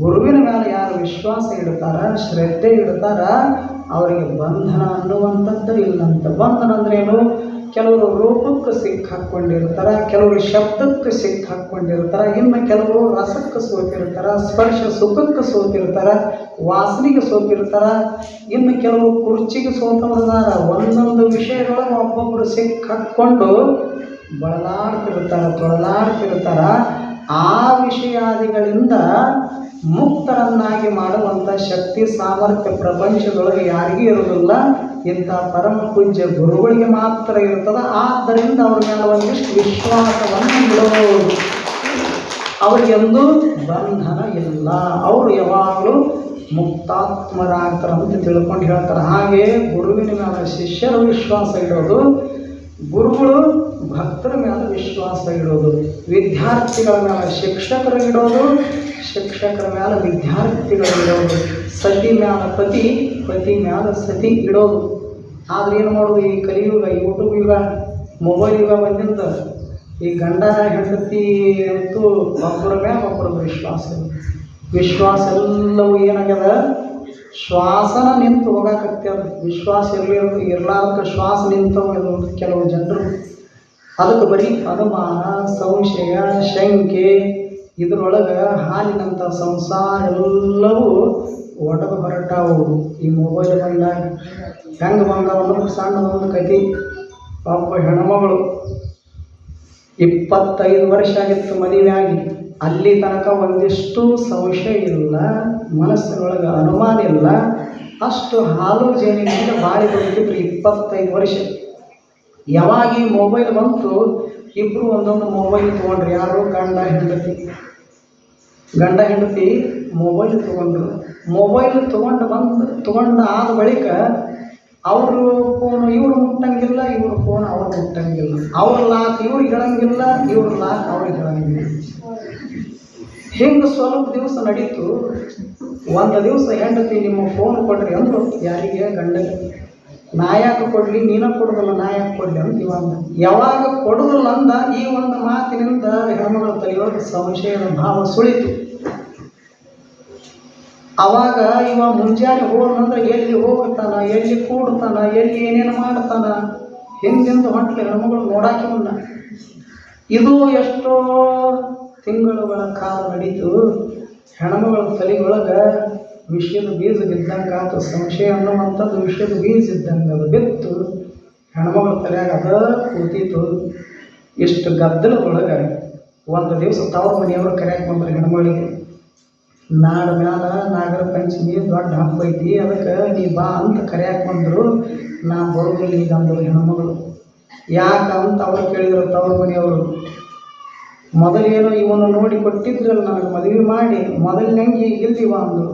ಗುರುವಿನ ಮೇಲೆ ಯಾರು ವಿಶ್ವಾಸ ಇಡ್ತಾರ, ಶ್ರದ್ಧೆ ಇಡ್ತಾರ, ಅವರಿಗೆ ಬಂಧನ ಅನ್ನುವಂಥದ್ದು ಇಲ್ಲಂತ. ಬಂಧನ ಅಂದ್ರೇನು? ಕೆಲವರು ರೂಪಕ್ಕೆ ಸಿಕ್ಕಿ ಹಾಕ್ಕೊಂಡಿರ್ತಾರೆ, ಕೆಲವರು ಶಬ್ದಕ್ಕೆ ಸಿಕ್ಕಿ ಹಾಕ್ಕೊಂಡಿರ್ತಾರೆ, ಇನ್ನು ಕೆಲವರು ರಸಕ್ಕೆ ಸೋತಿರ್ತಾರೆ, ಸ್ಪರ್ಶ ಸುಖಕ್ಕೆ ಸೋತಿರ್ತಾರೆ, ವಾಸನೆಗೆ ಸೋತಿರ್ತಾರೆ, ಇನ್ನು ಕೆಲವರು ಕುರ್ಚಿಗೆ ಸೋತವರದಾರ. ಒಂದೊಂದು ವಿಷಯದೊಳಗೆ ಒಬ್ಬೊಬ್ಬರು ಸಿಕ್ಕಿ ಹಾಕ್ಕೊಂಡು ಬಳಲಾಡ್ತಿರ್ತಾರೆ, ತೊಳಲಾಡ್ತಿರ್ತಾರೆ. ಆ ವಿಷಯಾದಿಗಳಿಂದ ಮುಕ್ತರನ್ನಾಗಿ ಮಾಡುವಂಥ ಶಕ್ತಿ ಸಾಮರ್ಥ್ಯ ಪ್ರಪಂಚದೊಳಗೆ ಯಾರಿಗೂ ಇರೋದಿಲ್ಲ. ಇಂಥ ಪರಮ ಪೂಜ್ಯ ಗುರುಗಳಿಗೆ ಮಾತ್ರ ಇರ್ತದೆ. ಆದ್ದರಿಂದ ಅವ್ರ ಮೇಲೆ ಒಂದಿಷ್ಟು ವಿಶ್ವಾಸವನ್ನು ಇಡಬಹುದು. ಅವರಿಗೆಂದೂ ಬಂಧನ ಇಲ್ಲ, ಅವರು ಯಾವಾಗಲೂ ಮುಕ್ತಾತ್ಮರಾಗ್ತಾರೆ ಅಂತ ತಿಳ್ಕೊಂಡು ಹೇಳ್ತಾರೆ. ಹಾಗೆ ಗುರುವಿನ ಮೇಲೆ ಶಿಷ್ಯರು ವಿಶ್ವಾಸ ಇಡೋದು, ಗುರುಗಳು ಭಕ್ತರ ಮೇಲೆ ವಿಶ್ವಾಸ ಇಡೋದು, ವಿದ್ಯಾರ್ಥಿಗಳ ಮೇಲೆ ಶಿಕ್ಷಕರು ಇಡೋದು, ಶಿಕ್ಷಕರ ಮೇಲೆ ವಿದ್ಯಾರ್ಥಿಗಳು ಇಡೋದು, ಸತಿ ಮೇಲೆ ಪತಿ, ಪತಿ ಮೇಲೆ ಸತಿ ಇಡೋದು. ಆದರೆ ಏನು ಮಾಡೋದು? ಈ ಕಲಿಯುಗ, ಯೂಟ್ಯೂಬ್ ಯುಗ, ಮೊಬೈಲ್ ಯುಗ ಬಂದಿಂದ ಈ ಗಂಡ ಹೆಂಡತಿ ಅಂತೂ ಒಬ್ಬರ ಮೇಲೆ ಒಬ್ಬರ ವಿಶ್ವಾಸ ಎಲ್ಲವೂ ಏನಾಗ್ಯದ? ಶ್ವಾಸನ ನಿಂತು ಹೋಗಾಕತ್ಯಾದ. ವಿಶ್ವಾಸ ಇರಲಾರ್ದ ಶ್ವಾಸ ನಿಂತವು ಕೆಲವು ಜನರು. ಅದಕ್ಕೆ ಬರೀ ಅನುಮಾನ, ಸಂಶಯ, ಶಂಕೆ, ಇದರೊಳಗೆ ಹಾಲಿನಂಥ ಸಂಸಾರ ಎಲ್ಲವೂ ಒಡೆದು ಹೊರಟಾವು. ಈ ಮೊಬೈಲ್ ಬಂದಾಗ ಹೆಂಗೆ ಬಂದವ ಅನ್ನೋದು ಸಣ್ಣದೊಂದು ಕತೆ. ಒಬ್ಬ ಹೆಣ್ಮಗಳು 25 ವರ್ಷ ಆಗಿತ್ತು ಮದುವೆಯಾಗಿ. ಅಲ್ಲಿ ತನಕ ಒಂದಿಷ್ಟು ಸಂಶಯ ಇಲ್ಲ, ಮನಸ್ಸಿನೊಳಗೆ ಅನುಮಾನ ಇಲ್ಲ, ಅಷ್ಟು ಹಾಲು ಜೇನಿನಿಂದ ಬಾಳಿ ಬಂದಿದ್ರು 25 ವರ್ಷ. ಯಾವಾಗ ಈ ಮೊಬೈಲ್ ಬಂತು, ಇಬ್ಬರು ಒಂದೊಂದು ಮೊಬೈಲ್ ತೊಗೊಂಡ್ರು. ಯಾರು? ಗಂಡ ಹೆಂಡತಿ ಮೊಬೈಲ್ ತೊಗೊಂಡ್ರು. ಮೊಬೈಲ್ ತೊಗೊಂಡು ಆದ ಬಳಿಕ ಅವರು ಫೋನು ಇವ್ರು ಮುಟ್ಟಂಗಿಲ್ಲ, ಇವ್ರ ಫೋನ್ ಅವ್ರು ಮುಟ್ಟಂಗಿಲ್ಲ, ಅವ್ರ ಲಾಕ್ ಇವ್ರಿಗೆ ಹೇಳಂಗಿಲ್ಲ, ಇವ್ರ ಲಾಕ್ ಅವ್ರಿಗೆ ಹೇಳಂಗಿಲ್ಲ. ಹಿಂಗೆ ಸ್ವಲ್ಪ ದಿವಸ ನಡೀತು. ಒಂದು ದಿವಸ ಹೆಂಡತಿ ನಿಮ್ಮ ಫೋನ್ ಕೊಡ್ರಿ ಅಂದರು. ಯಾರಿಗೆ? ಗಂಡಗೆ. ನಾ ಯಾಕೆ ಕೊಡಲಿ, ನೀನ ಕೊಡೋದಲ್ಲ, ನಾ ಯಾಕೆ ಕೊಡಲಿ ಅಂತ ಇವಾಗ. ಯಾವಾಗ ಕೊಡೋದಿಲ್ಲ ಅಂದ ಈ ಒಂದು ಮಾತಿನಿಂದ ಹೆಣ್ಮಗಳ ತಲೆಯೊಳಗೆ ಸಂಶಯದ ಭಾವ ಸುಳಿತು. ಅವಾಗ ಇವ ಮುಂಜಾನೆ ಹೋದಂದ್ರೆ ಎಲ್ಲಿ ಹೋಗ್ತಾನ, ಎಲ್ಲಿ ಕೂಡ್ತಾನ, ಎಲ್ಲಿ ಏನೇನು ಮಾಡ್ತಾನ, ಹಿಂದಿಂದ ಹೊಂಟ್ಲಿ ಹೆಣ್ಮಗಳು ನೋಡಾಕಿವನ್ನ. ಇದು ಎಷ್ಟೋ ತಿಂಗಳುಗಳ ಕಾಲ ನಡೀತು. ಹೆಣ್ಮಗಳ ತಲೆಯೊಳಗೆ ವಿಷಯದ ಬೀಜ ಬಿದ್ದಂಗೆ ಆತು. ಸಂಶಯ ಅನ್ನುವಂಥದ್ದು ವಿಷಯದ ಬೀಜ ಇದ್ದಂಗೆ ಅದು ಬಿತ್ತು. ಹೆಣ್ಮಗಳ ತಲೆಯಾಗ ಅದ ಕೂತಿತ್ತು. ಇಷ್ಟು ಗದ್ದಲದೊಳಗೆ ಒಂದು ದಿವಸ ತವ್ರ ಮನೆಯವರು ಕರೆಯಕ್ಕೆ ಬಂದ್ರೆ ಹೆಣ್ಮಗಳಿಗೆ. ನಾಡ ಮ್ಯಾಲ ನಾಗರ ಪಂಚಮಿ ದೊಡ್ಡ ಹಬ್ಬ ಐತಿ, ಅದಕ್ಕೆ ನೀ ಬಾ ಅಂತ ಕರೆಯಕ್ಕೆ ಬಂದರು. ನಾ ಬರೋದಿಲ್ಲ ಈಗ ಅಂದರು ಹೆಣ್ಮಗಳು. ಯಾಕಂತ ಅವ್ರು ಕೇಳಿದ್ರು ತವ್ರ ಮನೆಯವರು. ಮೊದಲೇನೋ ಇವನು ನೋಡಿ ಕೊಟ್ಟಿದ್ರಲ್ಲ ನನಗೆ ಮದುವೆ ಮಾಡಿ, ಮೊದಲಿನಂಗೆ ಇಲ್ದಿವ ಅಂದರು.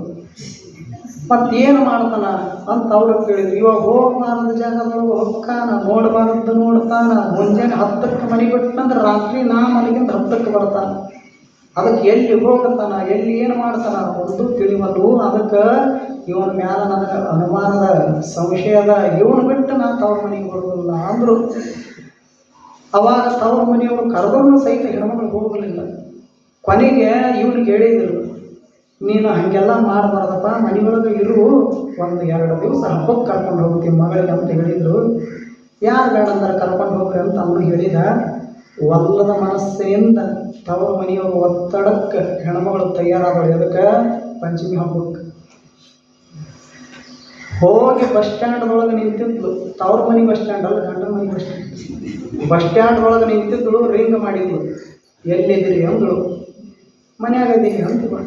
ಮತ್ತೇನು ಮಾಡ್ತಾನ ಅಂತ ಅವ್ರು ಕೇಳಿದ್ರು. ಇವಾಗ ಹೋಗಬಾರದು ಜಾಗದೊಳಗೆ ಹೊಕ್ಕಾನ, ನೋಡಬಾರದು ನೋಡ್ತಾನ. ಮುಂಜಾನೆ 10ಕ್ಕೆ ಮನೆ ಬಿಟ್ಟಂದ್ರೆ ರಾತ್ರಿ 4 ಮನೆಗಿಂದ 10ಕ್ಕೆ ಬರ್ತಾನ. ಅದಕ್ಕೆ ಎಲ್ಲಿ ಹೋಗ್ತಾನ, ಎಲ್ಲಿ ಏನು ಮಾಡ್ತಾನ ಒಂದು ತಿಳಿವಲ್ಲು. ಅದಕ್ಕೆ ಇವನ ಮ್ಯಾಲ ನನಗೆ ಅನುಮಾನದ ಸಂಶಯದ, ಇವನು ಬಿಟ್ಟು ನಾ ತವ್ರ ಮನೆಗೆ ಬರೋದಿಲ್ಲ ಅಂದರು. ಅವಾಗ ತವ್ರ ಮನೆಯವರು ಕರೆದ್ರೂ ಸಹಿತ ಹೆಣ್ಮಗಳು ಹೋಗಲಿಲ್ಲ. ಕೊನೆಗೆ ಇವ್ರು ಕೇಳಿದರು, ನೀನು ಹಾಗೆಲ್ಲ ಮಾಡಬಾರ್ದಪ್ಪ, ಮನೆಯೊಳಗೆ ಇರು, 1-2 ದಿವಸ ಹಬ್ಬಕ್ಕೆ ಕರ್ಕೊಂಡು ಹೋಗ್ತೀನಿ ಮಗಳಿಗೆ ಅಂತ ಹೇಳಿದರು. ಯಾರು ಬೇಡ ಅಂದ್ರೆ ಕರ್ಕೊಂಡು ಹೋಗ್ರಿ ಅಂತ ಅವನು ಹೇಳಿದ. ಒಲ್ಲದ ಮನಸ್ಸಿನಿಂದ ತವ್ರ ಮನೆಯವರು ಒತ್ತಡಕ್ಕೆ ಹೆಣ್ಮಗಳು ತಯಾರಾದಳು. ಅದಕ್ಕೆ ಪಂಚಮಿ ಹಬ್ಬಕ್ಕೆ ಹೋಗಿ ಬಸ್ ಸ್ಟ್ಯಾಂಡ್ದೊಳಗೆ ನಿಂತಿದ್ಲು. ತವ್ರ ಮನೆ ಬಸ್ ಸ್ಟ್ಯಾಂಡ್ ಅಲ್ಲ, ಗಂಡನ ಮನೆ ಬಸ್ ಸ್ಟ್ಯಾಂಡ್ದೊಳಗೆ ನಿಂತಿದ್ಳು. ರಿಂಗ್ ಮಾಡಿದ್ಲು, ಎಲ್ಲಿದ್ದೀರಿ ಅಂದಳು. ಮನ್ಯಾಗ ಇದ್ದೀನಿ ಅಂತ.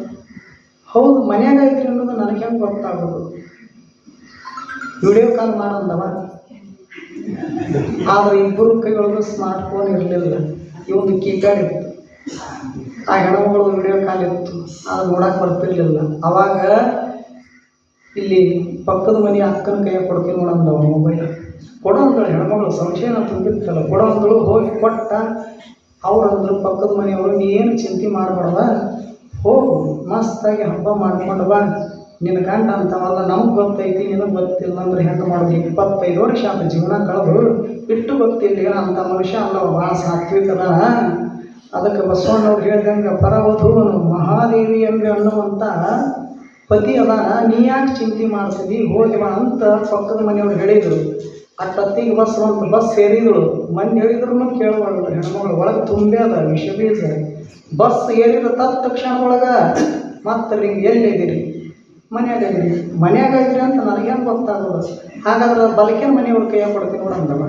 ಹೌದು, ಮನ್ಯಾಗ ಇದ್ರಿ ಅನ್ನೋದು ನನಗೆ ಹೆಂಗೆ ಗೊತ್ತಾಗೋದು? ವಿಡಿಯೋ ಕಾಲ್ ಮಾಡಂದವ. ಆದರೆ ಇಬ್ಬರು ಕೈಯೊಳಗೆ ಸ್ಮಾರ್ಟ್ ಫೋನ್ ಇರಲಿಲ್ಲ, ಇವೊಂದು ಕೀಪ್ಯಾಡ್ ಇತ್ತು. ಆ ಹೆಣ್ಮಗಳು ವಿಡಿಯೋ ಕಾಲ್ ಇತ್ತು, ಅದು ನೋಡಕ್ಕೆ ಬರ್ತಿರ್ಲಿಲ್ಲ. ಅವಾಗ ಇಲ್ಲಿ ಪಕ್ಕದ ಮನೆ ಅಕ್ಕನ ಕೈಯಾಗ ಕೊಡ್ತೀನಿ ನೋಡಂದವ ಮೊಬೈಲ್. ಕೊಡೋ ಅಂದಳು ಹೆಣ್ಮಗಳು, ಸಂಶಯನ ತುಂಬಿರ್ತಲ್ಲ, ಕೊಡೋ ಅಂದಳು. ಹೋಗಿ ಕೊಟ್ಟ. ಅವ್ರಂದ್ರು ಪಕ್ಕದ ಮನೆಯವರು, ನೀ ಏನು ಚಿಂತೆ ಮಾಡಬೇಡವ, ಹೋಗು ಮಸ್ತಾಗಿ ಹಬ್ಬ ಮಾಡ್ಕೊಂಡು ಬಾ. ನಿನ್ನ ಗಂಡ ಅಂತವಲ್ಲ, ನಮ್ಗೆ ಗೊತ್ತೈತಿ, ನಿನಗೆ ಗೊತ್ತಿಲ್ಲ ಅಂದ್ರೆ ಹೆಂಗೆ ಮಾಡೋದು? 25 ವರ್ಷ ಅಂತ ಜೀವನ ಕಳೆದು ಇಟ್ಟು ಗೊತ್ತಿಲ್ಲ ಅಂತ ಮನುಷ್ಯ ಅಲ್ಲ, ಭಾಳ ಸಾತ್ವಿಕದ. ಅದಕ್ಕೆ ಬಸವಣ್ಣವ್ರು ಹೇಳ್ದಂಗೆ ಪರವಧೂನು ಮಹಾದೇವಿ ಎಂಬ ಅನ್ನುವಂಥ ಪತಿ ಅದಾನ, ನೀ ಯಾಕೆ ಚಿಂತೆ ಮಾಡಿಸಿದಿ, ಹೋಗಿ ಬಾ ಅಂತ ಪಕ್ಕದ ಮನೆಯವ್ರು ಹೇಳಿದರು. ಅಟ್ಟತ್ತಿಗೆ ಬಸ್ ಸೇರಿದಳು. ಮಂದಿ ಹೇಳಿದ್ರು ಕೇಳಬಾರ್ದು. ಹೆಣ್ಮಗಳು ಒಳಗೆ ತುಂಬೆ ಅದ ವಿಷ ಬೀಜ. ಬಸ್ ಏರಿದ ತಕ್ಷಣ ಒಳಗೆ ಮತ್ತೆ ರಿಂಗ್, ಎಲ್ಲಿದ್ದೀರಿ? ಮನ್ಯಾಗ ಇದ್ರಿ ಅಂತ ನನಗೇನು ಗೊತ್ತಾಗೋದು? ಹಾಗಾದ್ರೆ ಬಲಕಿನ ಮನೆಯವ್ರ ಕೈಯಾಗ ಕೊಡ್ತೀನಿ ನೋಡಂದವ.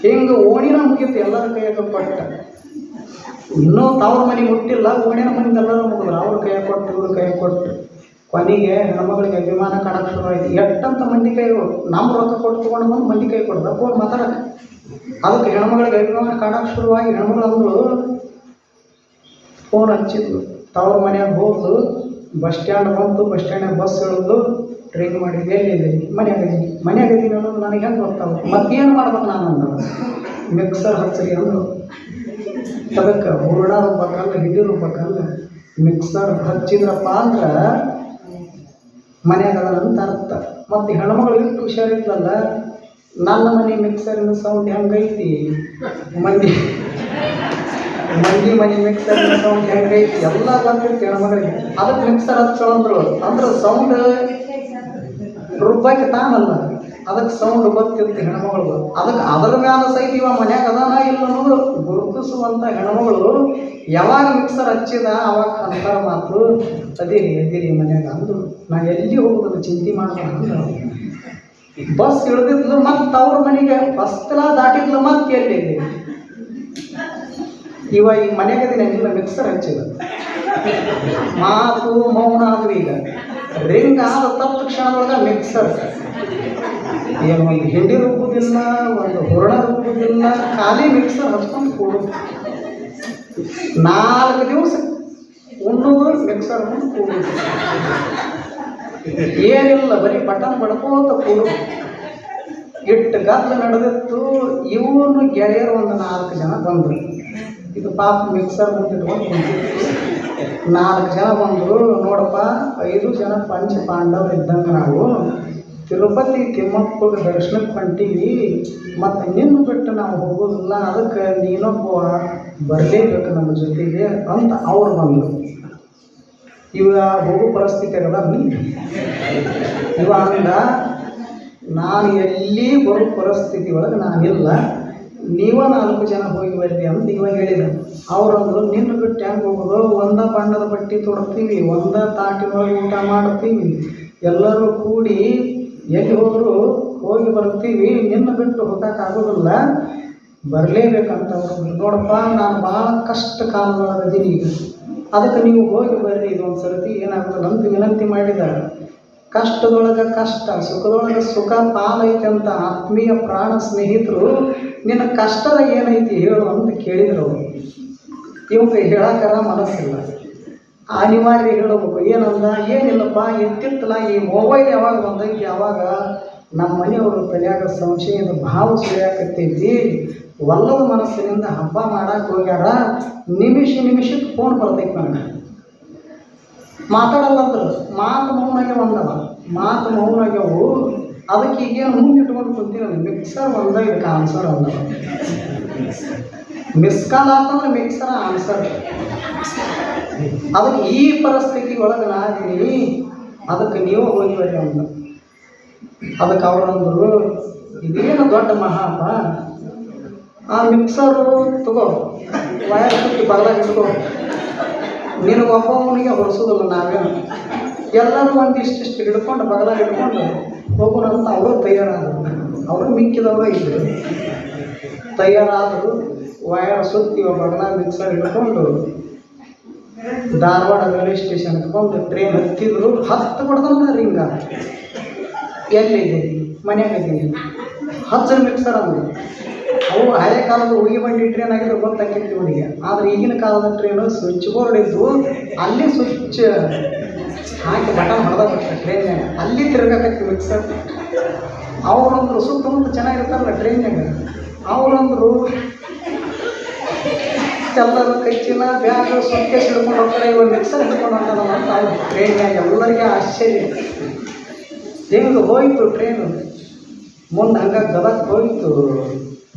ಹಿಂಗೆ ಓಣಿನ ಮುಗಿತು, ಎಲ್ಲರ ಕೈಯಾಗ ಕೊಟ್ಟ. ಇನ್ನೂ ತವ್ರ ಮನೆ ಮುಟ್ಟಿಲ್ಲ, ಓಣಿನ ಮನೆಯಿಂದ ಎಲ್ಲರೂ ಮುಗಿದ್ರು. ಅವ್ರ ಕೈಯಾಗ ಕೊಟ್ಟು, ಇವ್ರ ಕೈಯಾಗ ಕೊಟ್ಟು. ಕೊನೆಗೆ ಹೆಣ್ಮಗಳಿಗೆ ಅಭಿಮಾನ ಕಾಣಕ್ಕೆ ಶುರುವಾಯಿತು. ಎಷ್ಟಂತ ಮಂದಿ ಕೈಗಳು, ನಮ್ಮ ರೊಕ್ಕ ಕೊಟ್ಟು ತೊಗೊಂಡು ಬಂದು ಮಂದಿ ಕೈ ಕೊಡ್ದ ಫೋನ್ ಮಾತಾಡಕ್ಕೆ. ಅದಕ್ಕೆ ಹೆಣ್ಮಗಳಿಗೆ ಅಭಿಮಾನ ಕಾಣಕ್ಕೆ ಶುರುವಾಗಿ ಹೆಣ್ಮಗಳು ಅಂದರು, ಫೋನ್ ಹಚ್ಚಿದ್ಲು. ತವ್ರ ಮನ್ಯಾಗ ಹೋದ್ಲು, ಬಸ್ ಸ್ಟ್ಯಾಂಡ್ ಬಂತು. ಬಸ್ ಸ್ಟ್ಯಾಂಡ್ನಾಗ ಬಸ್ ಇಳಿದ್ಲು. ರಿಂಗ್ ಮಾಡಿದ್ವಿ, ಎಲ್ಲಿದ್ದೀರಿ? ಮನ್ಯಾಗ ಇದ್ದೀನಿ ಅನ್ನೋದು ನನಗೆ ಹೆಂಗೆ ಗೊತ್ತಾಗುತ್ತೆ? ಮತ್ತೇನು ಮಾಡ್ಬೇಕು ನಾನು ಅಂದ. ಮಿಕ್ಸರ್ ಹಚ್ಚರಿ ಅಂದರು. ಅದಕ್ಕೆ ಹೂರಣ ರುಬ್ಬಕ್ಕಲ್ಲ, ಹಿಡಿ ರುಬ್ಬಕ್ಕಲ್ಲ, ಮಿಕ್ಸರ್ ಹಚ್ಚಿದ್ರಪ್ಪ ಅಂದ್ರೆ ಮನ್ಯಾಗ ಅಂತ ಅರ್ಥ. ಮತ್ತು ಹೆಣ್ಮಗಳು ಇಟ್ಟು ಹುಷಾರಿದ್ಲಲ್ಲ, ನನ್ನ ಮನೆ ಮಿಕ್ಸರಿನ ಸೌಂಡ್ ಹೆಂಗೈತಿ, ಮಂದಿ ಮನೆ ಮಿಕ್ಸರಿನ ಸೌಂಡ್ ಹೆಂಗೈತಿ ಎಲ್ಲ ಗೊತ್ತಿರ್ತಿ ಹೆಣ್ಮಗಳಿಗೆ. ಅದಕ್ಕೆ ಮಿಕ್ಸರ್ ಹಚ್ಕೊಂಡ್ರು ಅಂದ್ರೆ ಸೌಂಡ್ ರುಬ್ಬಕ್ಕೆ ತಾನಲ್ಲ, ಅದಕ್ಕೆ ಸೌಂಡ್ ಗೊತ್ತಿರ್ತಿ ಹೆಣ್ಮಗಳು. ಅದಕ್ಕೆ ಅದರ ಮ್ಯಾಲ ಸಹಿತ ಇವ ಮನ್ಯಾಗ ಅದಾನ ಇಲ್ಲ ಅನ್ನೋದು ಗುರುತಿಸುವಂಥ ಹೆಣ್ಮಗಳು ಯಾವಾಗ ಮಿಕ್ಸರ್ ಹಚ್ಚಿದ ಅವಾಗ ಅಂತಾರ ಮಾತು, ಅದಿರಿ ಮನ್ಯಾಗ ಅಂದರು. ನಾ ಎಲ್ಲಿ ಹೋಗೋದು ಚಿಂತೆ ಮಾಡ್ಬೇಕು ಅಂದ್ರು. ಬಸ್ ಇಳಿದಿದ್ಲು, ಮತ್ತು ಅವ್ರ ಮನೆಗೆ ಫಸ್ಟ್ಲ ದಾಟಿದ್ಲು, ಮತ್ತೆ ಎಲ್ಲಿ ಇವ ಈಗ ಮನೆಗದಿನ ಇಲ್ಲ, ಮಿಕ್ಸರ್ ಹಚ್ಚಿದ. ಮಾತು ಮೌನ ಆದ್ವು. ಈಗ ರಿಂಗ್ ಆದ ತಕ್ಷಣದೊಳಗೆ ಮಿಕ್ಸರ್ ಏನು ಒಂದು ಹಿಂಡಿ ರುಬ್ಬುದಿಲ್ಲ, ಒಂದು ಹೂರಣ ರುಬ್ಬುದಿಲ್ಲ, ಖಾಲಿ ಮಿಕ್ಸರ್ ಹಚ್ಕೊಂಡು ಕೂಡುದು. 4 ದಿವಸ ಉಣ್ಣೋದು ಮಿಕ್ಸರ್ ಮುಂದೆ ಕೂಡುದು, ಏನಿಲ್ಲ, ಬರೀ ಬಟನ್ ಬಡ್ಕೋತ ಕೂಡು. ಇಟ್ಟು ಗದ್ದಲ ನಡೆದಿತ್ತು. ಇವನು ಗೆಳೆಯರು ಒಂದು 4 ಜನ ಬಂದರು. ಇದು ಪಾಪ ಮಿಕ್ಸರ್ ಮುಂದೆ ಇಟ್ಕೊಂಡು ಕುಂತಿತ್ತು. 4 ಜನ ಬಂದರು. ನೋಡಪ್ಪ, 5 ಜನ ಪಂಚ ಪಾಂಡವರು ಇದ್ದಂಗೆ ನಾವು ತಿರುಪತಿ ತಿಮ್ಮಪ್ಪಗೆ ದರ್ಶನಕ್ಕೆ ಹೊಂಟೀವಿ, ಮತ್ತು ನಿನ್ನ ಬಿಟ್ಟು ನಾವು ಹೋಗೋದಿಲ್ಲ, ಅದಕ್ಕೆ ನೀನೊಬ್ಬ ಬರಲೇಬೇಕು ನಮ್ಮ ಜೊತೆಗೆ ಅಂತ ಅವ್ರು ಬಂದರು. ಇವ ಹೋಗೋ ಪರಿಸ್ಥಿತಿ ಆಗದ ಇವ ಅಂದ, ನಾನು ಎಲ್ಲಿ ಬರೋ ಪರಿಸ್ಥಿತಿ ಒಳಗೆ ನಾನಿಲ್ಲ, ನೀವ 4 ಜನ ಹೋಗಿ ಬರ್ರಿ ಅಂತ ಇವ ಹೇಳಿದ. ಅವ್ರಂದ್ರು, ನಿನ್ನ ಬಿಟ್ಟು ಹೆಂಗೆ ಹೋಗೋದು? ಒಂದ ಬಣ್ಣದ ಬಟ್ಟೆ ತೊಡ್ತೀವಿ, ಒಂದ ತಾಟಿನೊಳಗೆ ಊಟ ಮಾಡ್ತೀವಿ, ಎಲ್ಲರೂ ಕೂಡಿ ಎಲ್ಲಿ ಹೋದರೂ ಹೋಗಿ ಬರ್ತೀವಿ, ನಿನ್ನ ಬಿಟ್ಟು ಹೋಗೋಕ್ಕಾಗೋದಿಲ್ಲ, ಬರಲೇಬೇಕಂತ ಅವ್ರು. ನೋಡಪ್ಪ, ನಾನು ಭಾಳ ಕಷ್ಟ ಕಾಲದೊಳಗದೀನಿ ಈಗ, ಅದಕ್ಕೆ ನೀವು ಹೋಗಿ ಬರ್ರಿ, ಇದೊಂದು ಸರ್ತಿ ಏನಾಗ್ತದೆ ಅಂತ ವಿನಂತಿ ಮಾಡಿದ್ದಾರೆ. ಕಷ್ಟದೊಳಗೆ ಕಷ್ಟ, ಸುಖದೊಳಗೆ ಸುಖ ಪಾಲೈತೆ ಅಂತ ಆತ್ಮೀಯ ಪ್ರಾಣ ಸ್ನೇಹಿತರು ನಿನ್ನ ಕಷ್ಟದ ಏನೈತಿ ಹೇಳು ಅಂತ ಕೇಳಿದ್ರು ಅವರು. ಇವಾಗ ಹೇಳಕ್ಕಾರ ಮನಸ್ಸಿಲ್ಲ, ಅನಿವಾರ್ಯ ಹೇಳಬೇಕು. ಏನಂದ, ಏನಿಲ್ಲಪ್ಪ, ಎತ್ತಿತ್ತಲ್ಲ ಈ ಮೊಬೈಲ್ ಯಾವಾಗ ಬಂದೈತಿ ಯಾವಾಗ ನಮ್ಮ ಮನೆಯವರು ತಲೆಯಾಗ ಸಂಶಯದ ಭಾವ ಸುಳಿಯಾಕತ್ತೈತಿ, ಒಲ್ಲದ ಮನಸ್ಸಿನಿಂದ ಹಬ್ಬ ಮಾಡಕ್ಕೆ ಹೋಗ್ಯಾರ, ನಿಮಿಷಕ್ಕೆ ಫೋನ್ ಬರ್ತೈತಿ ನನಗೆ. ಮಾತಾಡಲ್ಲ ಅಂದ್ರೆ ಮಾತು ಮೌನಾಗೆ ಬಂದವ. ಮಾತು ಮೌನಾಗ್ಯವು. ಅದಕ್ಕೆ ಈಗೇನು ಮುಂದೆ ಇಟ್ಕೊಂಡು ಕುಂತೀನಿ, ಮಿಕ್ಸರ್ ಒಂದ ಇದಕ್ಕೆ ಆನ್ಸರ್ ಅಂದ. ಮಿಸ್ ಕಾಲ್ ಅಂತಂದ್ರೆ ಮಿಕ್ಸರ್ ಆನ್ಸರ್. ಅದಕ್ಕೆ ಈ ಪರಿಸ್ಥಿತಿ ಒಳಗೆ ನಾದೀನಿ, ಅದಕ್ಕೆ ನೀವು ಹೋಗಿವರಿ ಅಂದ. ಅದಕ್ಕೆ ಅವರಂದರು, ಇದೇನು ದೊಡ್ಡ ಮಹಾಪ, ಆ ಮಿಕ್ಸರು ತಗೋ, ವಯರ್ ಸುತ್ತಿ ಬಗಲಾಗಿ ಇಟ್ಕೋ, ನಿನಗೊಬ್ಬವನಿಗೆ ಹೊರಿಸೋದಿಲ್ಲ ನಾವೇನು, ಎಲ್ಲರೂ ಒಂದಿಷ್ಟಿಷ್ಟು ಹಿಡ್ಕೊಂಡು ಬಗಲಾಗಿ ಹಿಡ್ಕೊಂಡು ಹೋಗೋಣಂತ ಅವರು ತಯಾರಾದರು. ಅವರು ಮಿಕ್ಕಿದವರು ಇದ್ದರು, ತಯಾರಾದರು. ವಯರ್ ಸುತ್ತಿ ಬಗಲ ಮಿಕ್ಸರ್ ಹಿಡ್ಕೊಂಡು ಧಾರವಾಡ ರೈಲ್ವೆ ಸ್ಟೇಷನ್ ಇಟ್ಕೊಂಡು ಟ್ರೈನ್ ಹತ್ತಿದ್ರು. ಹತ್ತು ಕೊಡ್ದಲ್ಲ ರಿಂಗ, ಎಲ್ಲಿದ್ದೀನಿ ಮನೆಯಾಗಿದ್ದೀನಿ, ಹಚ್ಚರ ಮಿಕ್ಸರ್ ಅಂದರು. ಅವು ಹಳೆ ಕಾಲದ ಉಗಿ ಬಂಡಿ ಟ್ರೈನ್ ಆಗಿದ್ರೆ ಗೊತ್ತಾಗಿತ್ತು ಇವನಿಗೆ. ಆದರೆ ಈಗಿನ ಕಾಲದ ಟ್ರೈನು ಸ್ವಿಚ್ ಬೋರ್ಡ್ ಇದ್ದು, ಅಲ್ಲಿ ಸ್ವಿಚ್ ಹಾಕಿ ಬಟನ್ ಹೊಡೆದ ಟ್ರೈನ್ಯಾಗ, ಅಲ್ಲಿ ತಿರ್ಗಾಕತ್ತಿ ಮಿಕ್ಸರ್. ಅವ್ರಂದ್ರು ಸುತ್ತಮುತ್ತ ಚೆನ್ನಾಗಿರ್ತಾರಲ್ಲ ಟ್ರೈನ್ಯಾಗ, ಅವ್ರಂದ್ರು ಎಲ್ಲರೂ ಕೈಚಿನ ಬ್ಯಾಗ್ ಸುಟ್ಕೇಸ್ ಹಿಡ್ಕೊಂಡು ಹೋಗ್ತಾರೆ, ಇವಾಗ ಮಿಕ್ಸರ್ ಹಿಡ್ಕೊಂಡು ಹೋಗ್ತಾರಲ್ಲ ಅಂತ ಅವ್ರು ಟ್ರೈನ್ಯಾಗ. ಎಲ್ಲರಿಗೆ ಆಶ್ಚರ್ಯ. ಹೆಂಗೆ ಹೋಯಿತು ಟ್ರೈನು, ಮುಂದೆ ಹಂಗೆ ಗದಕ್ಕೆ ಹೋಯಿತು,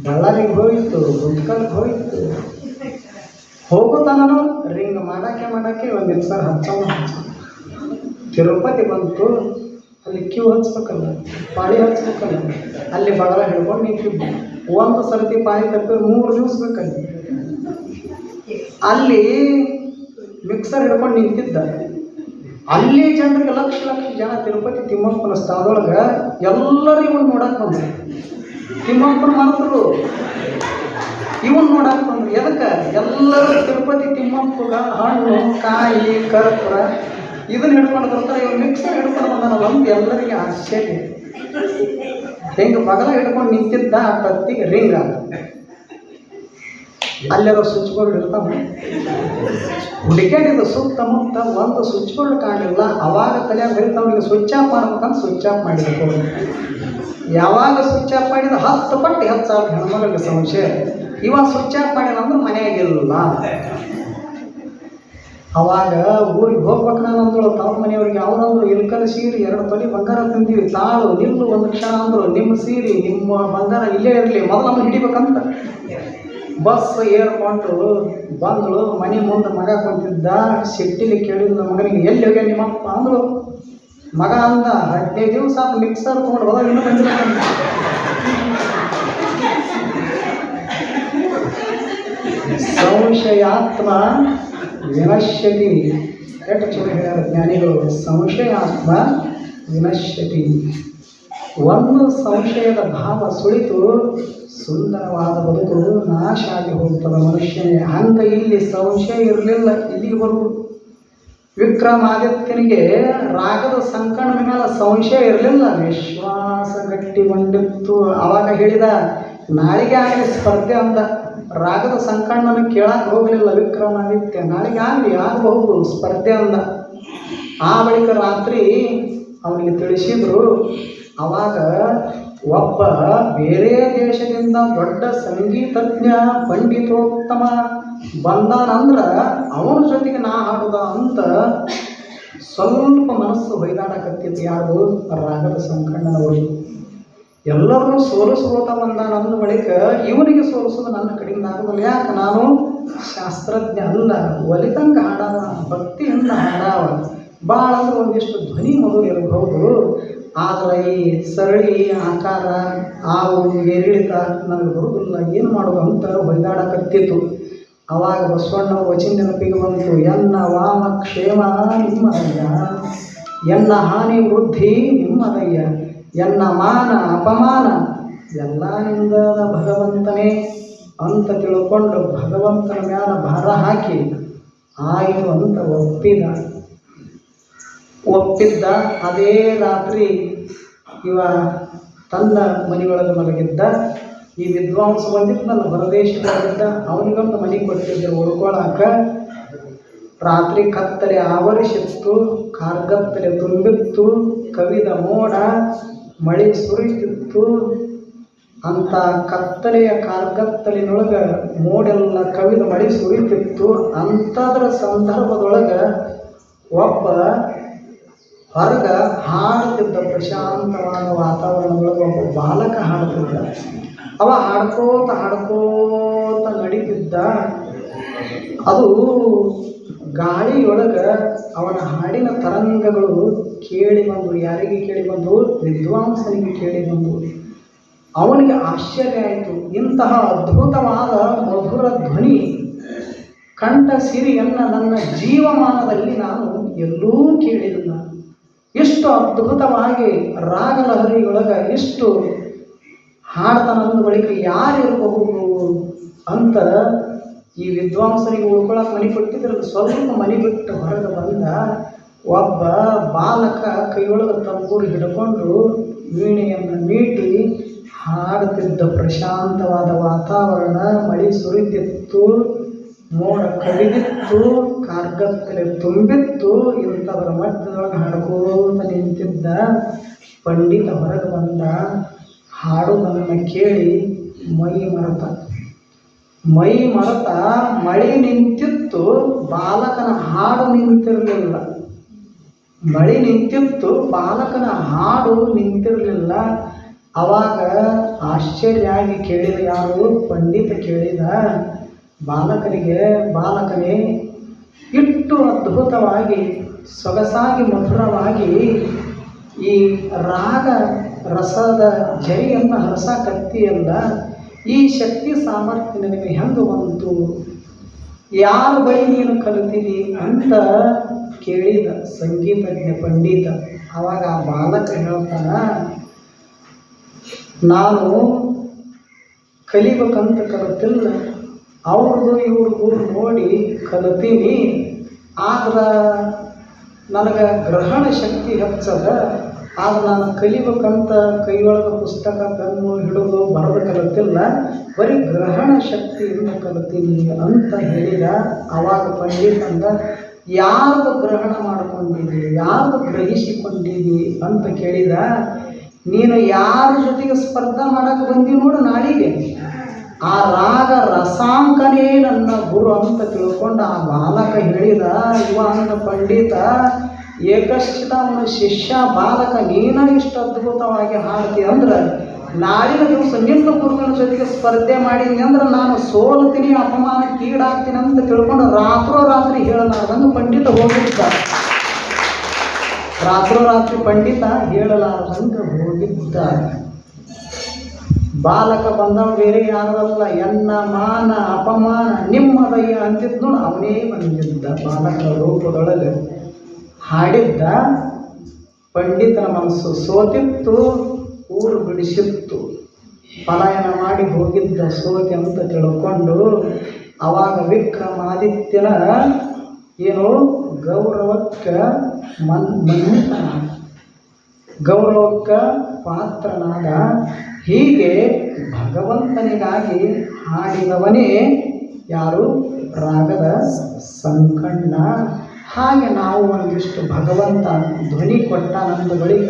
ಬಳ್ಳಾರಿಗೆ ಹೋಯಿತು, ಗುಂಟ್ಕಲ್ಗೆ ಹೋಯಿತು. ಹೋಗೋತನೂ ರಿಂಗ್ ಮಾಡಕ್ಕೆ ಒಂದು ಮಿಕ್ಸರ್ ಹಚ್ಚೋಣ. ತಿರುಪತಿ ಬಂತು, ಅಲ್ಲಿ ಕ್ಯೂ ಹಚ್ಬೇಕಲ್ಲ, ಪಾಳಿ ಹಚ್ಬೇಕಲ್ಲ, ಅಲ್ಲಿ ಬಗಲ ಹಿಡ್ಕೊಂಡು ನಿಂತಿದ್ದೆ. ಒಂದು ಸರ್ತಿ ಪಾಳಿ ತಪ್ಪಿದ್ರೆ 3 ದಿವಸ ಬೇಕಲ್ಲಿ. ಅಲ್ಲಿ ಮಿಕ್ಸರ್ ಹಿಡ್ಕೊಂಡು ನಿಂತಿದ್ದ. ಅಲ್ಲಿ ಜನರಿಗೆ ಲಕ್ಷ ಜನ ತಿರುಪತಿ ತಿಮ್ಮಪ್ಪನ ಸ್ಥಳದೊಳಗೆ ಎಲ್ಲರೂ ಇವನು ನೋಡಕ್ಕೆ ಬಂದರು. ತಿಮ್ಮಪ್ಪನ ಮನಸ್ಸರು ಇವನು ನೋಡಕ್ಕೆ ಬಂದರು. ಎದಕ್ಕೆ? ಎಲ್ಲರೂ ತಿರುಪತಿ ತಿಮ್ಮಪ್ಪಗ ಹಣ್ಣು ಕಾಯಿ ಕರ್ಪೂರ ಇದನ್ನು ಹಿಡ್ಕೊಂಡು ಬರ್ತಾರೆ. ಇವ್ರು ಮಿಕ್ಸರ್ ಹಿಡ್ಕೊಂಡು ಬಂದಾನಲ್ಲ ಅಂತ ಎಲ್ಲರಿಗೆ ಆಶ್ಚರ್ಯ. ಹೆಂಗೆ ಬಗಲ ಹಿಡ್ಕೊಂಡು ನಿಂತಿದ್ದ ಆ ಕತ್ತಿಗೆ ರಿಂಗ್ ಆದ. ಅಲ್ಲೆಲ್ಲ ಸ್ವಿಚ್ ಬೋರ್ಡ್ ಇರ್ತಾವೆ, ಹುಡುಕಾಡಿದ ಸುತ್ತಮುತ್ತ ಒಂದು ಸ್ವಿಚ್ ಬೋರ್ಡ್ ಕಾಣಲಿಲ್ಲ. ಅವಾಗ ತಲೆಯಾಗ ಬರೀತಾವನಿಗೆ ಸ್ವಿಚ್ ಆಫ್ ಮಾಡ್ಬೇಕಂತ ಸ್ವಿಚ್ ಆಫ್ ಮಾಡಿದ್ರು. ಯಾವಾಗ ಸ್ವಿಚ್ ಆಫ್ ಮಾಡಿದ 10 ಪಟ್ಟು ಹೆಚ್ಚಾದ ಹೆಣ್ಮಗಳಿಗೆ ಸಂಶಯ. ಇವಾಗ ಸ್ವಿಚ್ ಆಫ್ ಮಾಡಿಲ್ಲ ಅಂದ್ರೆ ಮನೆಯಾಗಿಲ್ಲ. ಅವಾಗ ಊರಿಗೆ ಹೋಗ್ಬೇಕು ನಾನು ಅಂದಳು ತವ್ರ ಮನೆಯವ್ರಿಗೆ. ಅವ್ರಂದ್ರು ಇಲ್ಕಲ್ ಸೀರೆ 2 ತೊಲಿ ಬಂಗಾರ ತಂದೀವಿ, ತಾಳು ನಿಲ್ಲು ಒಂದು ಕ್ಷಣ ಅಂದರು. ನಿಮ್ಮ ಸೀರೆ ನಿಮ್ಮ ಬಂಗಾರ ಇಲ್ಲೇ ಇರಲಿ, ಮೊದಲು ನಮ್ಮನ್ನು ಹಿಡಿಬೇಕಂತ. ಬಸ್ ಏರ್ಕೊಂಡು ಬಂದಳು. ಮನೆ ಮುಂದೆ ಮಗ ಕುಂತಿದ್ದ. ಸಿಟ್ಟಿಲಿ ಕೇಳಿದ್ಲು ಮಗನಿಗೆ, ಎಲ್ಲಿ ಹೋಗ್ಯ ನಿಮ್ಮಪ್ಪ ಅಂದರು. ಮಗ ಅಂದ, 15 ದಿವಸ ಮಿಕ್ಸರ್ ತೊಗೊಂಡು ಹೋದಾಗ ಇನ್ನೂ ಬಂದಿಲ್ಲ. ಸಂಶಯಾತ್ಮ ವಿನಶ್ಯತಿ. ಎಷ್ಟು ಚಲೋ ಹೇಳ್ಯಾರ ಜ್ಞಾನಿಗಳು. ಸಂಶಯಾತ್ಮ ವಿನಶ್ಯತಿ. ಒಂದು ಸಂಶಯದ ಭಾವ ಸುಳಿತು ಸುಂದರವಾದ ಬದುಕು ನಾಶ ಆಗಿ ಹೋಗ್ತದೆ ಮನುಷ್ಯನೇ. ಹಂಗೆ ಇಲ್ಲಿ ಸಂಶಯ ಇರಲಿಲ್ಲ. ಇಲ್ಲಿಗೆ ಬರುವುದು ವಿಕ್ರಮಾದಿತ್ಯನಿಗೆ ರಾಗದ ಸಂಕಣದ ಮೇಲೆ ಸಂಶಯ ಇರಲಿಲ್ಲ, ವಿಶ್ವಾಸ ಗಟ್ಟಿಗೊಂಡಿತ್ತು. ಅವಾಗ ಹೇಳಿದ, ನಾಳೆಗೆ ಆಗಲಿ ಸ್ಪರ್ಧೆ ಅಂದ. ರಾಗದ ಸಂಕಣ್ಣನ ಕೇಳಕ್ಕೆ ಹೋಗಲಿಲ್ಲ ವಿಕ್ರಮಾದಿತ್ಯ. ನಾಳೆಗೆ ಆಗಲಿ ಆಗಬಹುದು ಸ್ಪರ್ಧೆ ಅಂದ. ಆ ಬಳಿಕ ರಾತ್ರಿ ಅವನಿಗೆ ತಿಳಿಸಿದ್ರು. ಅವಾಗ ಒಬ್ಬ ಬೇರೆ ದೇಶದಿಂದ ದೊಡ್ಡ ಸಂಗೀತಜ್ಞ ಪಂಡಿತೋತ್ತಮ ಬಂದಾನಂದ್ರೆ ಅವನ ಜೊತೆಗೆ ನಾ ಹಾಡುದ ಅಂತ ಸ್ವಲ್ಪ ಮನಸ್ಸು ಹೊಯ್ದಾಡಕತ್ತಿತ್ತು. ಯಾರು? ರಾಗದ ಸಂಕಣ್ಣನವರು. ಎಲ್ಲರನ್ನೂ ಸೋಲಿಸುವಂತ ಬಂದಾನ ಅಂದ ಬಳಿಕ ಇವನಿಗೆ ಸೋಲಿಸೋದು ನನ್ನ ಕಡೆಯಿಂದ ಆಗೋದಿಲ್ಲ. ಯಾಕೆ? ನಾನು ಶಾಸ್ತ್ರಜ್ಞ ಅಲ್ಲ, ಒಲಿತಂಗ ಹಾಡವ, ಭಕ್ತಿಯಿಂದ ಹಾಡವ. ಭಾಳ ಅಂದ್ರೆ ಒಂದಿಷ್ಟು ಧ್ವನಿ ಮಧುರ ಇರಬಹುದು, ಆದರೆ ಈ ಸರಳಿ ಆಕಾರ ಆವು ಏರಿಳಿತ ನನಗೆ ಬರುವುದಿಲ್ಲ, ಏನು ಮಾಡೋದು ಅಂತ ಹೊಯ್ದಾಡಕತ್ತಿತ್ತು. ಅವಾಗ ಬಸವಣ್ಣವ್ರ ವಚನ ನೆನಪಿಗೆ ಬಂತು. ಎನ್ನ ವಾಮ ಕ್ಷೇಮ ನಿಮ್ಮದಯ್ಯ, ಎನ್ನ ಹಾನಿ ವೃದ್ಧಿ ನಿಮ್ಮದಯ್ಯ, ಎನ್ನ ಮಾನ ಅಪಮಾನ ಎಲ್ಲ ನಿಂದದ ಭಗವಂತನೇ ಅಂತ ತಿಳ್ಕೊಂಡು ಭಗವಂತನ ಮ್ಯಾಲ ಭಾರ ಹಾಕಿ ಆಯಿತು ಅಂತ ಒಪ್ಪಿದ್ದ. ಅದೇ ರಾತ್ರಿ ಇವ ತನ್ನ ಮನೆಯೊಳಗೆ ಮಲಗಿದ್ದ. ಈ ವಿದ್ವಾಂಸ ಬಂದಿದ್ದಲ್ಲ ಹೊರದೇಶದಲ್ಲಿದ್ದ, ಅವನಿಗೊಂದು ಮನೆ ಕೊಟ್ಟಿದ್ದೆ ಉಳ್ಕೊಳಕ. ರಾತ್ರಿ ಕತ್ತಲೆ ಆವರಿಸಿತ್ತು, ಕಾರ್ಗತ್ತಲೆ ತುಂಬಿತ್ತು, ಕವಿದ ಮೋಡ, ಮಳೆ ಸುರಿತಿತ್ತು. ಅಂತ ಕತ್ತಲೆಯ ಕಾರ್ಗತ್ತಲಿನೊಳಗೆ ಮೋಡೆಲ್ಲ ಕವಿದ ಮಳೆ ಸುರಿತಿತ್ತು. ಅಂಥದ್ರ ಸಂದರ್ಭದೊಳಗೆ ಒಬ್ಬ ಹೊರಗ ಹಾಡುತ್ತಿದ್ದ ಪ್ರಶಾಂತವಾದ ವಾತಾವರಣದೊಳಗೆ ಒಬ್ಬ ಬಾಲಕ ಹಾಡುತ್ತಿದ್ದ. ಅವ ಹಾಡ್ಕೋತ ನಡೀತಿದ್ದ. ಅದು ಗಾಳಿಯೊಳಗೆ ಅವನ ಹಾಡಿನ ತರಂಗಗಳು ಕೇಳಿ ಬಂದು, ಯಾರಿಗೆ ಕೇಳಿ ಬಂದು? ವಿದ್ವಾಂಸನಿಗೆ ಕೇಳಿ ಬಂದು. ಅವನಿಗೆ ಆಶ್ಚರ್ಯ ಆಯಿತು. ಇಂತಹ ಅದ್ಭುತವಾದ ಮಧುರ ಧ್ವನಿ, ಕಂಠ ಸಿರಿಯನ್ನು ನನ್ನ ಜೀವಮಾನದಲ್ಲಿ ನಾನು ಎಲ್ಲೂ ಕೇಳಿಲ್ಲ. ಎಷ್ಟು ಅದ್ಭುತವಾಗಿ ರಾಗಲಹರಿಯೊಳಗೆ ಎಷ್ಟು ಹಾಡ್ತಾನಂದ ಬಳಿಕ ಯಾರಿರಬಹುದು ಅಂತ ಈ ವಿದ್ವಾಂಸರಿಗೆ ಉಳ್ಕೊಳಕ್ಕೆ ಮನೆ ಕೊಟ್ಟಿದ್ರಲ್ಲಿ ಸ್ವಲ್ಪ ಮನೆ ಬಿಟ್ಟು ಹೊರಗೆ ಬಂದ ಒಬ್ಬ ಬಾಲಕ ಕೈಯೊಳಗೆ ತಂಬೂರು ಹಿಡ್ಕೊಂಡು ವೀಣೆಯನ್ನು ಮೀಟಿ ಹಾಡುತ್ತಿದ್ದ. ಪ್ರಶಾಂತವಾದ ವಾತಾವರಣ, ಮಳೆ ಸುರಿತಿತ್ತು, ಮೋಡ ಕವಿದಿತ್ತು, ಕಾರ್ಗತ್ತಲೆ ತುಂಬಿತ್ತು. ಇಂಥವರ ಮಧ್ಯದೊಳಗೆ ಹಾಡ್ಕೋತ ನಿಂತಿದ್ದ ಪಂಡಿತ ಹೊರಗೆ ಬಂದ. ಹಾಡುವುದನ್ನು ಕೇಳಿ ಮೈ ಮರೆತ. ಮಳೆ ನಿಂತಿತ್ತು, ಬಾಲಕನ ಹಾಡು ನಿಂತಿರಲಿಲ್ಲ. ಮಳೆ ನಿಂತಿತ್ತು, ಬಾಲಕನ ಹಾಡು ನಿಂತಿರಲಿಲ್ಲ. ಅವಾಗ ಆಶ್ಚರ್ಯ ಆಗಿ ಕೇಳಿದ. ಯಾರು? ಪಂಡಿತ ಕೇಳಿದ ಬಾಲಕನೇ, ಇಟ್ಟು ಅದ್ಭುತವಾಗಿ ಸೊಗಸಾಗಿ ಮಧುರವಾಗಿ ಈ ರಾಗ ರಸದ ಜರಿಯನ್ನು ಹರಸಕತ್ತಿಯಲ್ಲ, ಈ ಶಕ್ತಿ ಸಾಮರ್ಥ್ಯ ನಿನಗೆ ಹೆಂಗೆ ಬಂತು? ಯಾರ ಬಳಿ ನೀನು ಕಲಿತೀರಿ ಅಂತ ಕೇಳಿದ ಸಂಗೀತಜ್ಞ ಪಂಡಿತ. ಆವಾಗ ಆ ಬಾಲಕ ಹೇಳ್ತಾನ, ನಾನು ಕಲಿಬೇಕಂತ ಕಲಿತಿಲ್ಲ, ಅವ್ರದ್ದು ಇವ್ರಿಗೂ ನೋಡಿ ಕಲಿತೀನಿ. ಆದ್ರೆ ನನಗೆ ಗ್ರಹಣ ಶಕ್ತಿ ಹೆಚ್ಚದ. ಆದ್ರೆ ನಾನು ಕಲಿಬೇಕಂತ ಕೈಯೊಳಗೆ ಪುಸ್ತಕ ಪೆನ್ನು ಹಿಡಿದು ಬರೆದು ಕಲಿತಿಲ್ಲ, ಬರೀ ಗ್ರಹಣ ಶಕ್ತಿಯಿಂದ ಕಲಿತೀನಿ ಅಂತ ಹೇಳಿದ. ಆವಾಗ ಪಂಡಿತ ಅಂದ, ಯಾರ್ದು ಗ್ರಹಣ ಮಾಡ್ಕೊಂಡಿದ್ದಿ, ಯಾರ್ದು ಗ್ರಹಿಸಿಕೊಂಡಿದ್ದಿ ಅಂತ ಕೇಳಿದ. ನೀನು ಯಾರ ಜೊತೆಗೆ ಸ್ಪರ್ಧೆ ಮಾಡಕ್ಕೆ ಬಂದಿ ನೋಡು ನಾಳೆಗೆ, ಆ ರಾಗ ರಸಾಂಕನೇ ನನ್ನ ಗುರು ಅಂತ ತಿಳ್ಕೊಂಡು ಆ ಬಾಲಕ ಹೇಳಿದ. ಇವ ಅಂದ ಪಂಡಿತ, ಏಕಶ್ಚಿತ ಅವನ ಶಿಷ್ಯ ಬಾಲಕ, ನೀನ ಇಷ್ಟು ಅದ್ಭುತವಾಗಿ ಹಾಡ್ತಿ ಅಂದ್ರೆ ನಾಳಿನ ದಿವಸ ನಿನ್ನ ಗುರುವಿನ ಜೊತೆಗೆ ಸ್ಪರ್ಧೆ ಮಾಡಿದ್ನಿ ಅಂದ್ರೆ ನಾನು ಸೋಲ್ತೀನಿ, ಅಪಮಾನಕ್ಕೆ ಈಡಾಗ್ತೀನಿ ಅಂತ ತಿಳ್ಕೊಂಡು ರಾತ್ರಿ ಹೇಳಲಾರ್ದಂಗೆ ಪಂಡಿತ ಹೋಗಿದ್ದ. ರಾತ್ರಿ ಪಂಡಿತ ಹೇಳಲಾರ್ದಂಗೆ ಹೋಗಿದ್ದ. ಬಾಲಕ ಬಂದವ ಬೇರೆ ಯಾರಲ್ಲ, ಎನ್ನ ಮಾನ ಅಪಮಾನ ನಿಮ್ಮದಯ್ಯ ಅಂತಿದ್ದು ನೋಡಿ ಅವನೇ ಬಂದಿದ್ದ. ಬಾಲಕನ ರೂಪದೊಳಗೆ ಹಾಡಿದ್ದ. ಪಂಡಿತನ ಮನಸ್ಸು ಸೋತಿತ್ತು, ಊರು ಬಿಡಿಸಿತ್ತು. ಪಲಾಯನ ಮಾಡಿ ಹೋಗಿದ್ದ ಸೋತಿ ಅಂತ ತಿಳ್ಕೊಂಡು ಅವಾಗ ವಿಕ್ರಮಾದಿತ್ಯನ ಗೌರವಕ್ಕೆ ಗೌರವಕ್ಕೆ ಪಾತ್ರನಾದ. ಹೀಗೆ ಭಗವಂತನಿಗಾಗಿ ಹಾಡಿದವನೇ ಯಾರು? ರಾಗದ ಸಂಕಣ್ಣ. ಹಾಗೆ ನಾವು ಒಂದಿಷ್ಟು ಭಗವಂತ ಧ್ವನಿ ಕೊಟ್ಟ ನಮ್ಮದು ಬಳಿಕ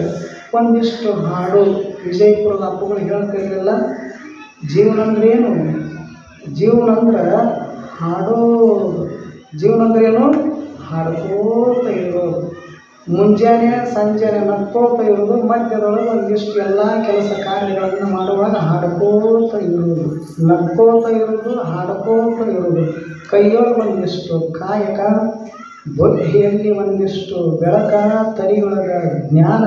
ಒಂದಿಷ್ಟು ಹಾಡು. ವಿಜಯಪುರದ ಅಪ್ಪಗಳು ಹೇಳ್ತಿರಲಿಲ್ಲ, ಜೀವನ ಅಂದ್ರೇನು? ಜೀವನ ಅಂದ್ರೆ ಹಾಡೋದು. ಜೀವನ ಅಂದ್ರೇನು? ಹಾಡ್ಕೋತ ಇರೋದು. ಮುಂಜಾನೆ ಸಂಜೆನೆ ನಕ್ಕೋತ ಇರೋದು, ಮಧ್ಯದೊಳಗೆ ಒಂದಿಷ್ಟು ಎಲ್ಲ ಕೆಲಸ ಕಾರ್ಯಗಳನ್ನು ಮಾಡುವಾಗ ಹಾಡ್ಕೋತ ಇರೋದು, ನಕ್ಕೋತ ಇರೋದು, ಹಾಡ್ಕೋತ ಇರೋದು. ಕೈಯೊಳಗೆ ಒಂದಿಷ್ಟು ಕಾಯಕ, ಬುದ್ಧಿಯಲ್ಲಿ ಒಂದಿಷ್ಟು ಬೆಳಕ, ತಲೆಯೊಳಗ ಜ್ಞಾನ,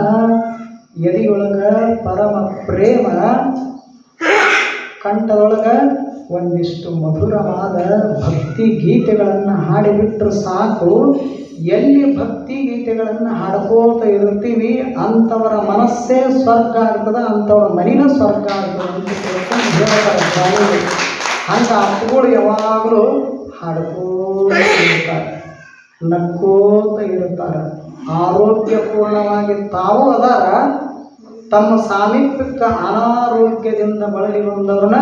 ಎದೆಯೊಳಗ ಪರಮ ಪ್ರೇಮ, ಕಂಠದೊಳಗೆ ಒಂದಿಷ್ಟು ಮಧುರವಾದ ಭಕ್ತಿ ಗೀತೆಗಳನ್ನು ಹಾಡಿಬಿಟ್ರೆ ಸಾಕು. ಎಲ್ಲಿ ಭಕ್ತಿ ಗೀತೆಗಳನ್ನು ಹಾಡ್ಕೋತ ಇರ್ತೀವಿ ಅಂಥವರ ಮನಸ್ಸೇ ಸ್ವರ್ಗ ಆಗ್ತದೆ, ಅಂಥವ್ರ ಮನಿನ ಸ್ವರ್ಗ ಆಗ್ತದೆ ಅಂತ ತಿಳ್ಕೊಂಡು ಹೇಳ್ತಾರೆ. ಹಂಗೆ ಅಪ್ಪಗಳು ಯಾವಾಗಲೂ ಹಾಡ್ಕೋತ ಇರ್ತಾರೆ, ನಕ್ಕೋತ ಇರ್ತಾರೆ. ಆರೋಗ್ಯಪೂರ್ಣವಾಗಿ ತಾವು ಅದಾರ. ತಮ್ಮ ಸಾಮೀಪ್ಯಕ್ಕೆ ಅನಾರೋಗ್ಯದಿಂದ ಬಳಲಿ ಬಂದವ್ರನ್ನ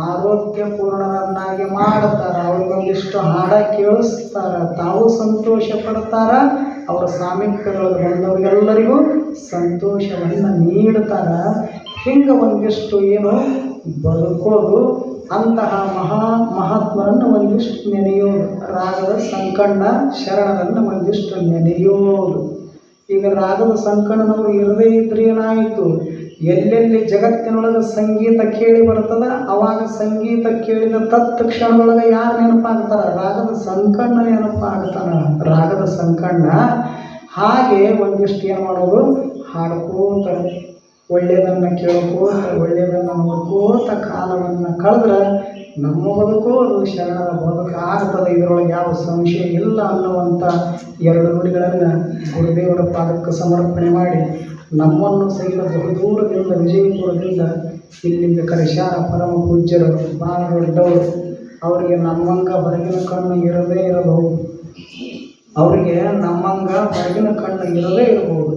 ಆರೋಗ್ಯಪೂರ್ಣರನ್ನಾಗಿ ಮಾಡುತ್ತಾರೆ. ಅವ್ರಿಗೊಂದಿಷ್ಟು ಹಾಡ ಕೇಳಿಸ್ತಾರೆ, ತಾವು ಸಂತೋಷ ಪಡ್ತಾರೆ, ಅವರ ಸಾಮೀಪ್ಯಗಳಿಗೆ ಬಂದವರಿಗೆಲ್ಲರಿಗೂ ಸಂತೋಷವನ್ನು ನೀಡ್ತಾರೆ. ಹಿಂಗೆ ಒಂದಿಷ್ಟು ಬದುಕೋದು. ಅಂತಹ ಮಹಾತ್ಮರನ್ನು ಒಂದಿಷ್ಟು ನೆನೆಯೋದು. ರಾಗದ ಸಂಕಣ್ಣ ಶರಣರನ್ನು ಒಂದಿಷ್ಟು ನೆನೆಯೋದು. ಈಗ ರಾಗದ ಸಂಕಣ್ಣನವರು ಇರದೇ ಇದ್ರೆ ಏನಾಯಿತು? ಎಲ್ಲೆಲ್ಲಿ ಜಗತ್ತಿನೊಳಗೆ ಸಂಗೀತ ಕೇಳಿ ಬರ್ತದ ಅವಾಗ ಸಂಗೀತ ಕೇಳಿದ ತತ್ಕ್ಷಣದೊಳಗೆ ಯಾರು ನೆನಪಾಗ್ತಾರ? ರಾಗದ ಸಂಕಣ್ಣ ನೆನಪಾಗ್ತಾನ. ರಾಗದ ಸಂಕಣ್ಣ ಹಾಗೆ ಒಂದಿಷ್ಟು ಏನು ಮಾಡೋದು, ಹಾಡ್ಕೋತ ಒಳ್ಳೆಯದನ್ನು ಕೇಳ್ಕೋತ ಒಳ್ಳೆಯದನ್ನು ನೋಡ್ಕೋತ ಕಾಲವನ್ನು ಕಳೆದ್ರೆ ನಮ್ಮ ಬದುಕು ಅದು ಶರಣರ ಬದುಕು ಆಗ್ತದೆ. ಇದರೊಳಗೆ ಯಾವ ಸಂಶಯ ಇಲ್ಲ ಅನ್ನುವಂಥ ಎರಡು ನುಡಿಗಳನ್ನು ಗುರುದೇವರ ಪಾದಕ್ಕೆ ಸಮರ್ಪಣೆ ಮಾಡಿ ನಮ್ಮನ್ನು ಸಹಿತ ಬಹುದೂರದಿಂದ ವಿಜಯಪುರದಿಂದ ಇಲ್ಲಿಂದ ಕರೆಸ್ಯಾರ ಪರಮ ಪೂಜ್ಯರು, ಭಾಳ ದೊಡ್ಡವರು. ಅವರಿಗೆ ನಮ್ಮಂಗ ಹೊರಗಿನ ಕಣ್ಣು ಇರದೇ ಇರಬಹುದು, ಅವರಿಗೆ ನಮ್ಮಂಗ ಹೊರಗಿನ ಕಣ್ಣು ಇರದೇ ಇರಬಹುದು.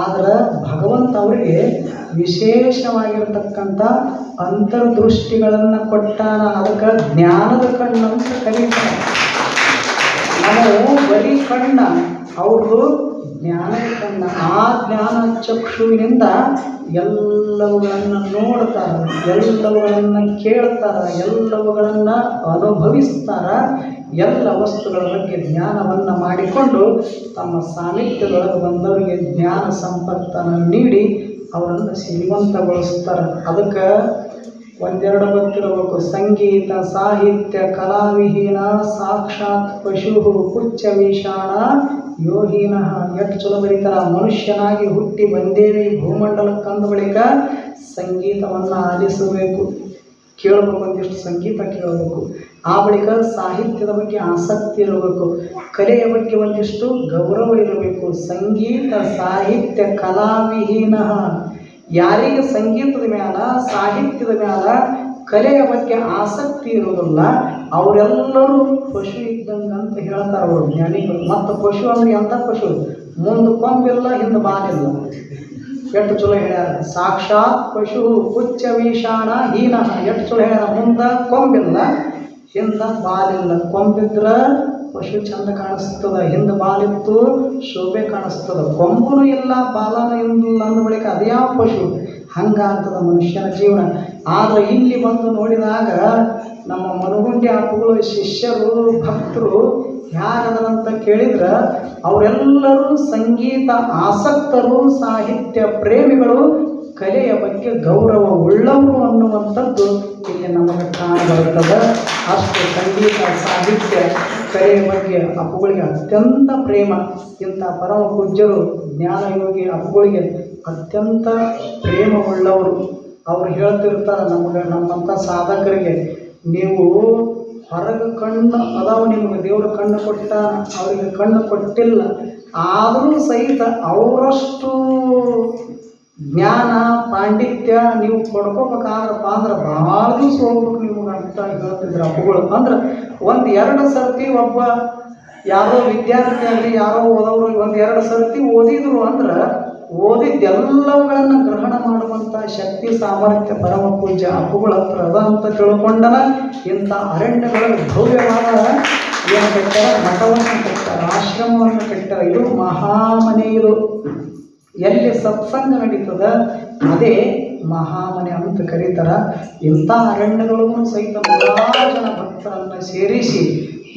ಆದರೆ ಭಗವಂತ ಅವರಿಗೆ ವಿಶೇಷವಾಗಿರತಕ್ಕಂಥ ಅಂತರ್ದೃಷ್ಟಿಗಳನ್ನು ಕೊಟ್ಟಾನ. ಅದಕ್ಕೆ ಜ್ಞಾನದ ಕಣ್ಣು ಅಂತ ಕರೀತಾರೆ. ನಾವು ಬರೀ ಕಣ್ಣ, ಅವ್ರದ್ದು ಜ್ಞಾನದ ಕಣ್ಣ. ಆ ಜ್ಞಾನ ಚಕ್ಷುವಿನಿಂದ ಎಲ್ಲವುಗಳನ್ನು ನೋಡ್ತಾರೆ, ಎಲ್ಲವುಗಳನ್ನು ಕೇಳ್ತಾರೆ, ಎಲ್ಲವುಗಳನ್ನು ಅನುಭವಿಸ್ತಾರೆ. ಎಲ್ಲ ವಸ್ತುಗಳ ಬಗ್ಗೆ ಜ್ಞಾನವನ್ನು ಮಾಡಿಕೊಂಡು ತಮ್ಮ ಸಾನ್ನಿಧ್ಯದೊಳಗೆ ಬಂದವರಿಗೆ ಜ್ಞಾನ ಸಂಪತ್ತನ್ನು ನೀಡಿ ಅವರನ್ನು ಶ್ರೀಮಂತಗೊಳಿಸ್ತಾರೆ. ಅದಕ್ಕೆ ಒಂದೆರಡು ಗೊತ್ತಿರಬೇಕು. ಸಂಗೀತ ಸಾಹಿತ್ಯ ಕಲಾವಿಹೀನ ಸಾಕ್ಷಾತ್ ಪಶು ಕುಚ್ಚ ವೀಷಾಣ ಯೋಗೀನ. ಎಷ್ಟು ಚಲೋ ಬರೀತಾರ. ಮನುಷ್ಯನಾಗಿ ಹುಟ್ಟಿ ಬಂದೇವಿ ಭೂಮಂಡಲಕ್ಕೆ ಅಂದ ಬಳಿಕ ಸಂಗೀತವನ್ನು ಆಲಿಸಬೇಕು, ಕೇಳಬೇಕು, ಒಂದಿಷ್ಟು ಸಂಗೀತ ಕೇಳಬೇಕು. ಆ ಬಳಿಕ ಸಾಹಿತ್ಯದ ಬಗ್ಗೆ ಆಸಕ್ತಿ ಇರಬೇಕು, ಕಲೆಯ ಬಗ್ಗೆ ಒಂದಿಷ್ಟು ಗೌರವ ಇರಬೇಕು. ಸಂಗೀತ ಸಾಹಿತ್ಯ ಕಲಾವಿಹೀನ. ಯಾರಿಗೆ ಸಂಗೀತದ ಮ್ಯಾಲ ಸಾಹಿತ್ಯದ ಮ್ಯಾಲ ಕಲೆಯ ಬಗ್ಗೆ ಆಸಕ್ತಿ ಇರೋದಿಲ್ಲ ಅವರೆಲ್ಲರೂ ಪಶು ಇದ್ದಂಗೆ ಅಂತ ಹೇಳ್ತಾರೆ ಅವರು ಜ್ಞಾನಿಗಳು. ಮತ್ತು ಪಶು ಅಂದ್ರೆ ಎಂಥ ಪಶು? ಮುಂದೆ ಕೊಂಬಿಲ್ಲ ಹಿಂದೆ ಬಾಲಿಲ್ಲ. ಎಷ್ಟು ಚಲೋ ಹೇಳ್ಯಾರ. ಸಾಕ್ಷಾತ್ ಪಶು ಕುಚ್ಚ ವೀಷಾಣ ಹೀನ. ಎಷ್ಟು ಚಲೋ ಹೇಳ್ಯಾರ. ಮುಂದೆ ಕೊಂಬಿಲ್ಲ ಹಿಂದೆ ಬಾಲಿಲ್ಲ. ಕೊಂಬಿದ್ರೆ ಪಶು ಚಂದ ಕಾಣಿಸ್ತದ, ಹಿಂದೆ ಬಾಲಿತ್ತು ಶೋಭೆ ಕಾಣಿಸ್ತದ. ಕೊಂಬೂ ಇಲ್ಲ ಬಾಲನೂ ಇಲ್ಲ ಅಂದ ಬಳಿಕ ಅದ್ಯಾವ ಪಶು? ಹಂಗಾಗ್ತದ ಮನುಷ್ಯನ ಜೀವನ. ಆದರೆ ಇಲ್ಲಿ ಬಂದು ನೋಡಿದಾಗ ನಮ್ಮ ಮನಗುಂಡಿ ಅಪ್ಪುಗಳು ಶಿಷ್ಯರು ಭಕ್ತರು ಯಾರದಂತ ಕೇಳಿದ್ರೆ ಅವರೆಲ್ಲರೂ ಸಂಗೀತ ಆಸಕ್ತರು, ಸಾಹಿತ್ಯ ಪ್ರೇಮಿಗಳು, ಕಲೆಯ ಬಗ್ಗೆ ಗೌರವ ಉಳ್ಳವರು ಅನ್ನುವಂಥದ್ದು ಇಲ್ಲಿ ನಮಗೆ ಕಾಣಬರುತ್ತದೆ. ಅಷ್ಟು ಸಂಗೀತ ಸಾಹಿತ್ಯ ಕಲೆಯ ಬಗ್ಗೆ ಅಪ್ಪುಗಳಿಗೆ ಅತ್ಯಂತ ಪ್ರೇಮ. ಇಂಥ ಪರಮ ಪೂಜ್ಯರು ಜ್ಞಾನಯೋಗಿ ಅಪ್ಪುಗಳಿಗೆ ಅತ್ಯಂತ ಪ್ರೇಮವುಳ್ಳವರು. ಅವ್ರು ಹೇಳ್ತಿರ್ತಾರೆ ನಮಗೆ, ನಮ್ಮಂಥ ಸಾಧಕರಿಗೆ, ನೀವು ಹೊರಗೆ ಕಣ್ಣು ಅದಾವ, ನಿಮಗೆ ದೇವರು ಕಣ್ಣು ಕೊಟ್ಟ, ಅವರಿಗೆ ಕಣ್ಣು ಕೊಟ್ಟಿಲ್ಲ, ಆದರೂ ಸಹಿತ ಅವರಷ್ಟು ಜ್ಞಾನ ಪಾಂಡಿತ್ಯ ನೀವು ಕೊಡ್ಕೋಬೇಕಾದ್ರಪ್ಪ ಅಂದ್ರೆ ಭಾಳ ದಿವಸ ಹೋಗ್ಬೇಕು ನಿಮಗೆ ಅಂತ ಹೇಳ್ತಿದ್ರು ಅಪ್ಪುಗಳು. ಅಂದ್ರೆ ಒಂದು ಎರಡು ಸರ್ತಿ ಒಬ್ಬ ಯಾರೋ ವಿದ್ಯಾರ್ಥಿ ಆಗಲಿ ಯಾರೋ ಓದೋರು ಒಂದು ಎರಡು ಸರ್ತಿ ಓದಿದ್ರು ಅಂದ್ರೆ ಓದಿದ್ದೆಲ್ಲವುಗಳನ್ನು ಗ್ರಹಣ ಮಾಡುವಂಥ ಶಕ್ತಿ ಸಾಮರ್ಥ್ಯ ಪರಮ ಪೂಜ್ಯ ಅಪ್ಪುಗಳ ಹತ್ರ ಅದ ಅಂತ ತಿಳ್ಕೊಂಡನ ಇಂಥ ಅರಣ್ಯಗಳಲ್ಲಿ ಭವ್ಯವಾದ ಏನು ಕಟ್ಟಾರ, ಮಠವನ್ನು ಕಟ್ಟಾರ, ಆಶ್ರಮವನ್ನು ಕಟ್ಟಾರ. ಇದು ಮಹಾಮನೆ. ಇದು ಎಲ್ಲಿ ಸತ್ಸಂಗ ನಡೀತದ ಅದೇ ಮಹಾಮನೆ ಅಂತ ಕರೀತಾರ. ಇಂಥ ಅರಣ್ಯಗಳಿಗೂ ಸಹಿತ ನೂರಾರು ಜನ ಭಕ್ತರನ್ನು ಸೇರಿಸಿ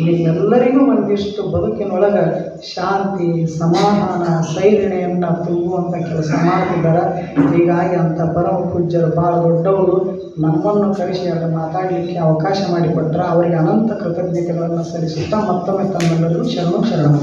ನಿಮ್ಮೆಲ್ಲರಿಗೂ ಒಂದಿಷ್ಟು ಬದುಕಿನೊಳಗೆ ಶಾಂತಿ ಸಮಾಧಾನ ಸೈರಣೆಯನ್ನು ತುಂಬುವಂಥ ಕೆಲಸ ಮಾಡ್ತಿದ್ದಾರೆ. ಹೀಗಾಗಿ ಅಂಥ ಪರಮ ಪೂಜ್ಯರು ಭಾಳ ದೊಡ್ಡವರು ನಮ್ಮನ್ನು ಕರೆಸಿ ಅವರ ಮಾತಾಡಲಿಕ್ಕೆ ಅವಕಾಶ ಮಾಡಿಕೊಟ್ರೆ ಅವರಿಗೆ ಅನಂತ ಕೃತಜ್ಞತೆಗಳನ್ನು ಸಲ್ಲಿಸುತ್ತಾ ಮತ್ತೊಮ್ಮೆ ತಮ್ಮೆಲ್ಲರಿಗೂ ಶರಣು.